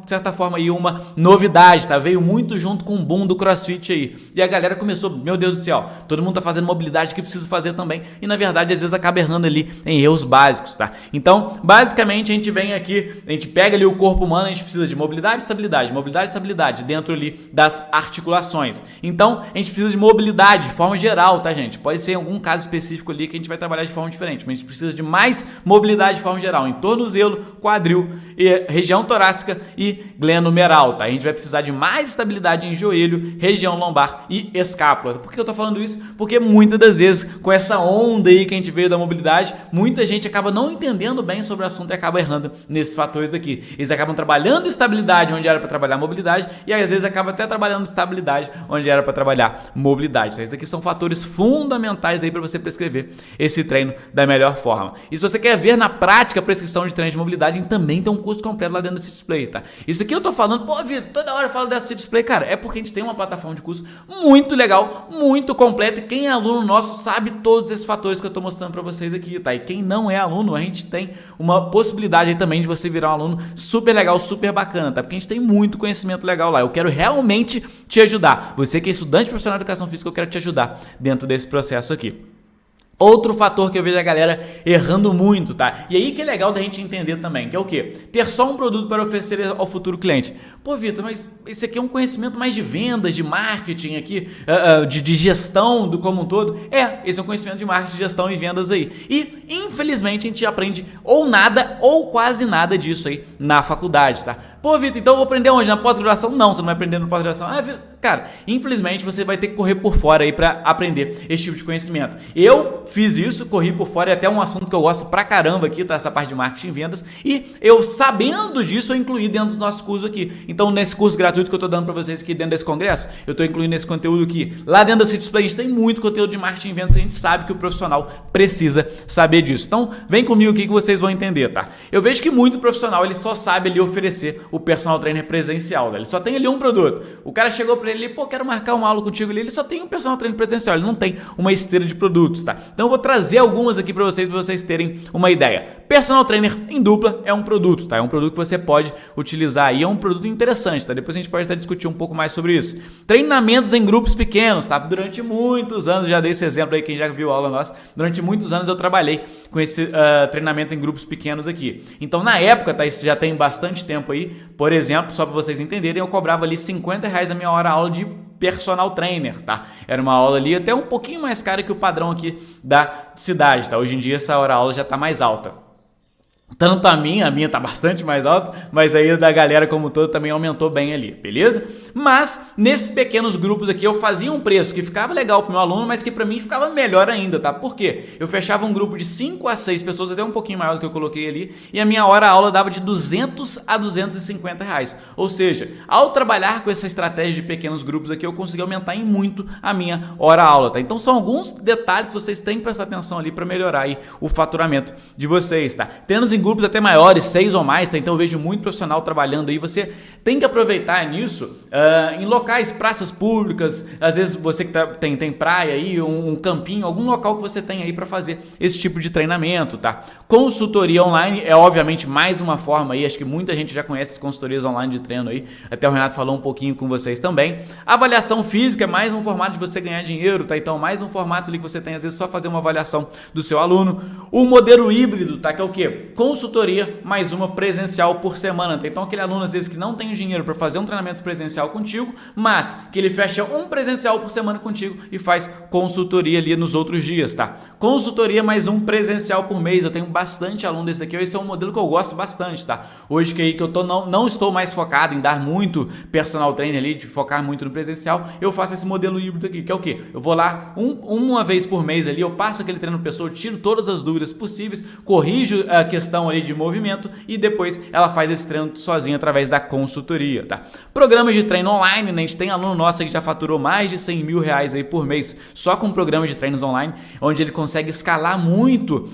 Speaker 2: certa forma aí uma novidade, tá? Veio muito junto com o boom do CrossFit aí. E a galera começou, meu Deus do céu, todo mundo tá fazendo mobilidade que preciso fazer também. E na verdade, às vezes acaba errando ali em erros básicos, tá? Então, basicamente, a gente vem aqui, a gente pega ali o corpo humano, a gente precisa de mobilidade e estabilidade dentro ali das articulações. Então, a gente precisa de mobilidade de forma geral, tá, gente? Pode ser em algum caso específico ali que a gente vai trabalhar de forma diferente, mas a gente precisa de mais mobilidade de forma geral, em tornozelo, quadril, região torácica e glenomeral, tá? A gente vai precisar de mais estabilidade em joelho, região lombar e escápula. Por que eu tô falando isso? Porque muitas das vezes, com essa onda aí que a gente veio da mobilidade, muita gente acaba não entendendo bem sobre o assunto e acaba errando nesses fatores aqui. Eles acabam trabalhando estabilidade onde era para trabalhar mobilidade e às vezes acaba até trabalhando estabilidade onde era para trabalhar mobilidade. Esses daqui são fatores fundamentais aí para você prescrever esse treino da melhor forma. E se você quer ver na prática a prescrição de treino de mobilidade, também tem um curso completo lá dentro do City Display, tá? Isso aqui eu tô falando, pô, Vitor, toda hora eu falo dessa City Display, cara, é porque a gente tem uma plataforma de curso muito legal, muito completa, e quem é aluno nosso sabe todos esses fatores que eu tô mostrando pra vocês aqui, tá? E quem não é aluno, a gente tem uma possibilidade aí também de você virar um aluno super legal, super bacana, tá? Porque a gente tem muito conhecimento legal lá. Eu quero realmente te ajudar. Você que é estudante profissional de educação física, eu quero te ajudar dentro desse processo aqui. Outro fator que eu vejo a galera errando muito, tá? E aí que é legal da gente entender também, que é o quê? Ter só um produto para oferecer ao futuro cliente. Pô, Vitor, mas esse aqui é um conhecimento mais de vendas, de marketing aqui, de gestão do como um todo. Esse é um conhecimento de marketing, gestão e vendas aí. E, infelizmente, a gente aprende ou nada ou quase nada disso aí na faculdade, tá? Pô, Vitor, então eu vou aprender onde? Na pós-graduação? Não, você não vai aprender na pós-graduação. Cara, infelizmente você vai ter que correr por fora aí para aprender esse tipo de conhecimento. Eu fiz isso, corri por fora, é até um assunto que eu gosto pra caramba aqui, tá? Essa parte de marketing e vendas. E eu, sabendo disso, eu incluí dentro dos nossos cursos aqui. Então, nesse curso gratuito que eu tô dando pra vocês aqui dentro desse congresso, eu tô incluindo esse conteúdo aqui. Lá dentro da City Display, a gente tem muito conteúdo de marketing e vendas, a gente sabe que o profissional precisa saber disso. Então, vem comigo aqui que vocês vão entender, tá? Eu vejo que muito profissional, ele só sabe ali oferecer o personal trainer presencial, né? Ele só tem ali um produto. O cara chegou pra ele, pô, quero marcar uma aula contigo ali, ele só tem um personal trainer presencial, ele não tem uma esteira de produtos, tá? Então eu vou trazer algumas aqui pra vocês terem uma ideia. Personal trainer em dupla é um produto, tá? É um produto que você pode utilizar aí, é um produto interessante, tá? Depois a gente pode até discutir um pouco mais sobre isso. Treinamentos em grupos pequenos, tá? Durante muitos anos, já dei esse exemplo aí, quem já viu a aula nossa, durante muitos anos eu trabalhei com esse treinamento em grupos pequenos aqui. Então na época, tá? Isso já tem bastante tempo aí, por exemplo, só para vocês entenderem, eu cobrava ali R$50 a minha hora aula de personal trainer, tá? Era uma aula ali até um pouquinho mais cara que o padrão aqui da cidade, tá? Hoje em dia essa hora aula já tá mais alta. Tanto a minha tá bastante mais alta, mas aí da galera como todo também aumentou bem ali, beleza? Mas nesses pequenos grupos aqui eu fazia um preço que ficava legal pro meu aluno, mas que pra mim ficava melhor ainda, tá? Por quê? Eu fechava um grupo de 5 a 6 pessoas, até um pouquinho maior do que eu coloquei ali, e a minha hora aula dava de R$200 a R$250. Ou seja, ao trabalhar com essa estratégia de pequenos grupos aqui, eu consegui aumentar em muito a minha hora aula, tá? Então são alguns detalhes que vocês têm que prestar atenção ali para melhorar aí o faturamento de vocês, tá? Treinos em grupos até maiores, 6 ou mais, tá? Então eu vejo muito profissional trabalhando aí, você tem que aproveitar nisso em locais, praças públicas, às vezes você que tem praia aí, um campinho, algum local que você tem aí para fazer esse tipo de treinamento, tá? Consultoria online é obviamente mais uma forma aí, acho que muita gente já conhece as consultorias online de treino aí, até o Renato falou um pouquinho com vocês também. Avaliação física é mais um formato de você ganhar dinheiro, tá? Então mais um formato ali que você tem, às vezes só fazer uma avaliação do seu aluno. O modelo híbrido, tá? Que é o quê? consultoria mais uma presencial por semana. Tá? Então aquele aluno às vezes que não tem o dinheiro para fazer um treinamento presencial contigo, mas que ele fecha um presencial por semana contigo e faz consultoria ali nos outros dias, tá? Consultoria mais um presencial por mês. Eu tenho bastante aluno desse daqui. Esse é um modelo que eu gosto bastante, tá? Hoje que eu não estou mais focado em dar muito personal trainer ali, de focar muito no presencial, eu faço esse modelo híbrido aqui, que é o quê? Eu vou lá uma vez por mês ali, eu passo aquele treino na pessoa, tiro todas as dúvidas possíveis, corrijo a questão ali de movimento e depois ela faz esse treino sozinha através da consultoria, tá? Programas de treino online, né? A gente tem aluno nosso que já faturou mais de 100 mil reais aí por mês só com programas de treinos online, onde ele consegue escalar muito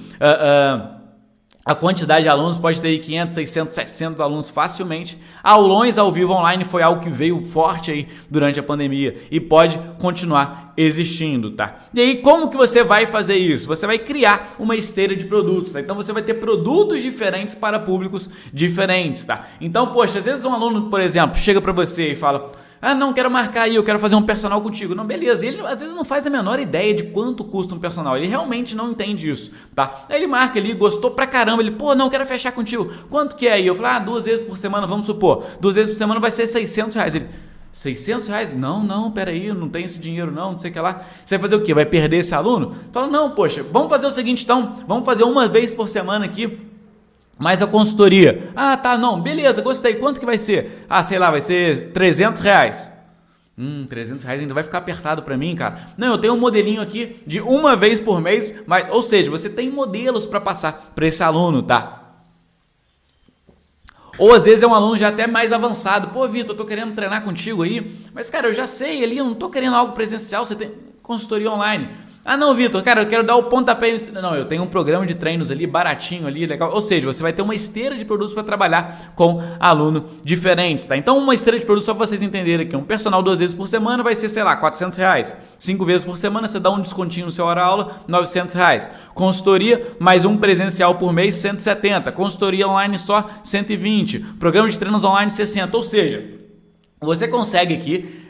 Speaker 2: a quantidade de alunos, pode ter aí 500, 600, 700 alunos facilmente. Aulões ao vivo online foi algo que veio forte aí durante a pandemia e pode continuar existindo, tá? E aí, como que você vai fazer isso? Você vai criar uma esteira de produtos, tá? Então você vai ter produtos diferentes para públicos diferentes, tá? Então, poxa, às vezes um aluno, por exemplo, chega para você e fala: ah, não, quero marcar aí, eu quero fazer um personal contigo. Não, beleza. Ele às vezes não faz a menor ideia de quanto custa um personal. Ele realmente não entende isso, tá? Aí ele marca ali, gostou pra caramba. Ele, pô, não, quero fechar contigo. Quanto que é aí? Eu falo, 2 vezes por semana, vamos supor. 2 vezes por semana vai ser 600 reais. Ele, 600 reais? Não, peraí, não tem esse dinheiro não sei o que lá. Você vai fazer o quê? Vai perder esse aluno? Fala, não, poxa, vamos fazer o seguinte então. Vamos fazer uma vez por semana aqui. Mais a consultoria. Ah, tá, não, beleza, gostei. Quanto que vai ser? Ah, sei lá, vai ser 300 reais. 300 reais ainda vai ficar apertado para mim, cara. Não, eu tenho um modelinho aqui de uma vez por mês, mas, ou seja, você tem modelos para passar para esse aluno, tá? Ou às vezes é um aluno já até mais avançado. Pô, Vitor, eu tô querendo treinar contigo aí, mas, cara, eu já sei ali, eu não tô querendo algo presencial, você tem consultoria online. Ah, não, Vitor, cara, eu quero dar o pontapé. Não, eu tenho um programa de treinos ali, baratinho ali, legal. Ou seja, você vai ter uma esteira de produtos para trabalhar com aluno diferentes, tá? Então, uma esteira de produtos, só para vocês entenderem aqui, um personal 2 vezes por semana vai ser, sei lá, 400 reais. 5 vezes por semana, você dá um descontinho no seu hora-aula, 900 reais. Consultoria, mais um presencial por mês, 170. Consultoria online só, 120. Programa de treinos online, 60. Ou seja, você consegue aqui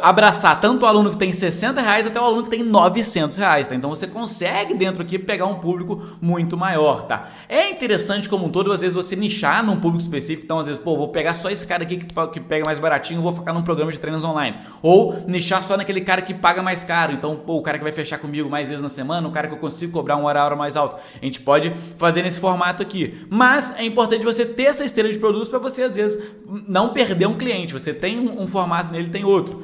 Speaker 2: abraçar tanto o aluno que tem 60 reais até o aluno que tem 900 reais, tá? Então você consegue dentro aqui pegar um público muito maior, tá? É interessante como um todo, às vezes você nichar num público específico, então às vezes, pô, vou pegar só esse cara aqui que pega mais baratinho, vou focar num programa de treinos online, ou nichar só naquele cara que paga mais caro, então, pô, o cara que vai fechar comigo mais vezes na semana, o cara que eu consigo cobrar um hora mais alto, a gente pode fazer nesse formato aqui, mas é importante você ter essa esteira de produtos para você às vezes não perder um cliente, você tem um formato nele, tem outro.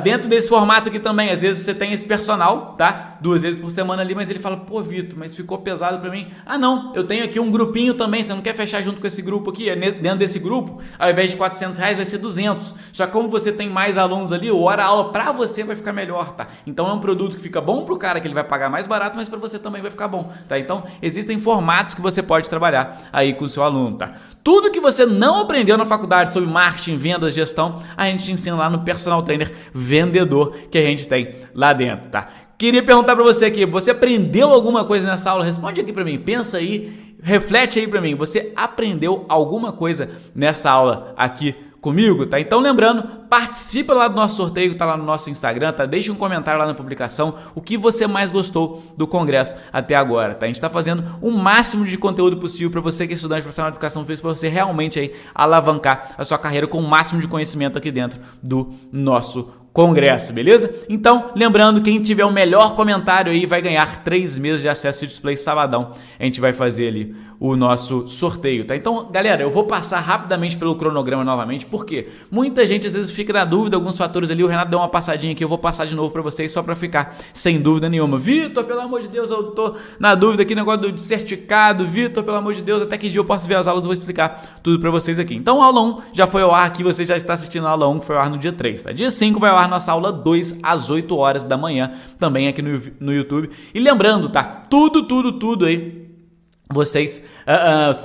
Speaker 2: Dentro desse formato aqui também, às vezes você tem esse personal, tá? 2 vezes por semana ali, mas ele fala, pô, Vitor, mas ficou pesado pra mim. Ah, não, eu tenho aqui um grupinho também, você não quer fechar junto com esse grupo aqui? Dentro desse grupo, ao invés de 400 reais, vai ser 200. Só que como você tem mais alunos ali, o hora-aula pra você vai ficar melhor, tá? Então é um produto que fica bom pro cara, que ele vai pagar mais barato, mas pra você também vai ficar bom, tá? Então existem formatos que você pode trabalhar aí com o seu aluno, tá? Tudo que você não aprendeu na faculdade sobre marketing, vendas, gestão, a gente te ensina lá no Personal Trainer Vendedor que a gente tem lá dentro, tá? Queria perguntar para você aqui, você aprendeu alguma coisa nessa aula? Responde aqui para mim, pensa aí, reflete aí para mim, você aprendeu alguma coisa nessa aula aqui comigo, tá? Então lembrando, participa lá do nosso sorteio, tá lá no nosso Instagram, tá? Deixa um comentário lá na publicação, o que você mais gostou do congresso até agora, tá? A gente tá fazendo o máximo de conteúdo possível para você que é estudante profissional de educação física, para você realmente aí alavancar a sua carreira com o máximo de conhecimento aqui dentro do nosso congresso, beleza? Então, lembrando, quem tiver o melhor comentário aí vai ganhar 3 meses de acesso ao display sabadão. A gente vai fazer ali o nosso sorteio, tá? Então, galera, eu vou passar rapidamente pelo cronograma novamente, porque muita gente às vezes fica na dúvida, alguns fatores ali, o Renato deu uma passadinha aqui, eu vou passar de novo pra vocês só pra ficar sem dúvida nenhuma. Vitor, pelo amor de Deus, eu tô na dúvida aqui, negócio do certificado, Vitor, pelo amor de Deus, até que dia eu posso ver as aulas, eu vou explicar tudo pra vocês aqui. Então, a aula 1 já foi ao ar aqui, você já está assistindo a aula 1, que foi ao ar no dia 3, tá? Dia 5 vai ao ar nossa aula 2 às 8 horas da manhã, também aqui no YouTube. E lembrando, tá? Tudo aí, vocês,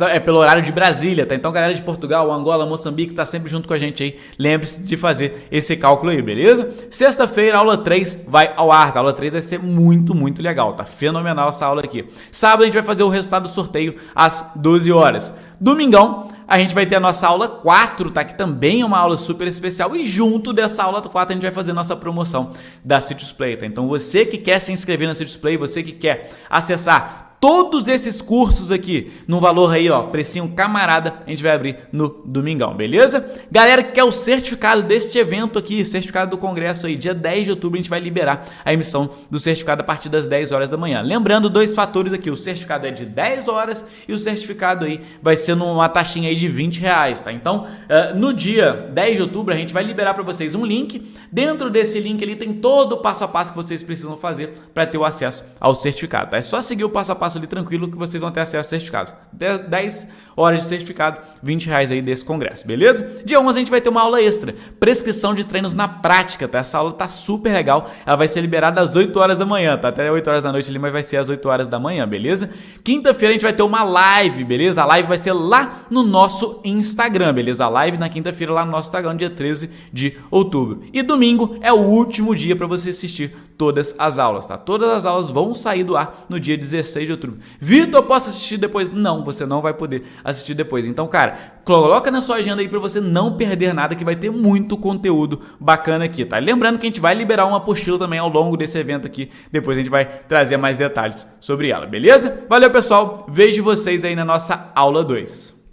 Speaker 2: é pelo horário de Brasília, tá? Então, galera de Portugal, Angola, Moçambique, tá sempre junto com a gente aí. Lembre-se de fazer esse cálculo aí, beleza? Sexta-feira, aula 3 vai ao ar, tá? A aula 3 vai ser muito legal, tá? Fenomenal essa aula aqui. Sábado a gente vai fazer o resultado do sorteio às 12 horas. Domingão, a gente vai ter a nossa aula 4, tá? Que também é uma aula super especial. E junto dessa aula 4 a gente vai fazer a nossa promoção da Citius Play, tá? Então você que quer se inscrever na Citius Play, você que quer acessar todos esses cursos aqui no valor aí, ó, precinho camarada, a gente vai abrir no domingão, beleza? Galera que quer o certificado deste evento aqui, certificado do congresso aí, dia 10 de outubro a gente vai liberar a emissão do certificado a partir das 10 horas da manhã. Lembrando, dois fatores aqui, o certificado é de 10 horas e o certificado aí vai ser numa taxinha aí de R$20, tá? Então, no dia 10 de outubro a gente vai liberar para vocês um link. Dentro desse link ali tem todo o passo a passo que vocês precisam fazer para ter o acesso ao certificado, tá? É só seguir o passo a passo ali tranquilo que vocês vão ter acesso ao certificado. 10 horas de certificado, R$20 aí desse congresso, beleza? Dia 11 a gente vai ter uma aula extra, prescrição de treinos na prática, tá? Essa aula tá super legal, ela vai ser liberada às 8 horas da manhã, tá? Até 8 horas da noite ali, mas vai ser às 8 horas da manhã, beleza? Quinta-feira a gente vai ter uma live, beleza? A live vai ser lá no nosso Instagram, beleza? A live na quinta-feira lá no nosso Instagram, dia 13 de outubro. E domingo é o último dia para você assistir todas as aulas, tá? Todas as aulas vão sair do ar no dia 16 de outubro. Vitor, eu posso assistir depois? Não, você não vai poder assistir depois. Então, cara, coloca na sua agenda aí pra você não perder nada, que vai ter muito conteúdo bacana aqui, tá? Lembrando que a gente vai liberar uma apostila também ao longo desse evento aqui. Depois a gente vai trazer mais detalhes sobre ela, beleza? Valeu, pessoal. Vejo vocês aí na nossa aula 2.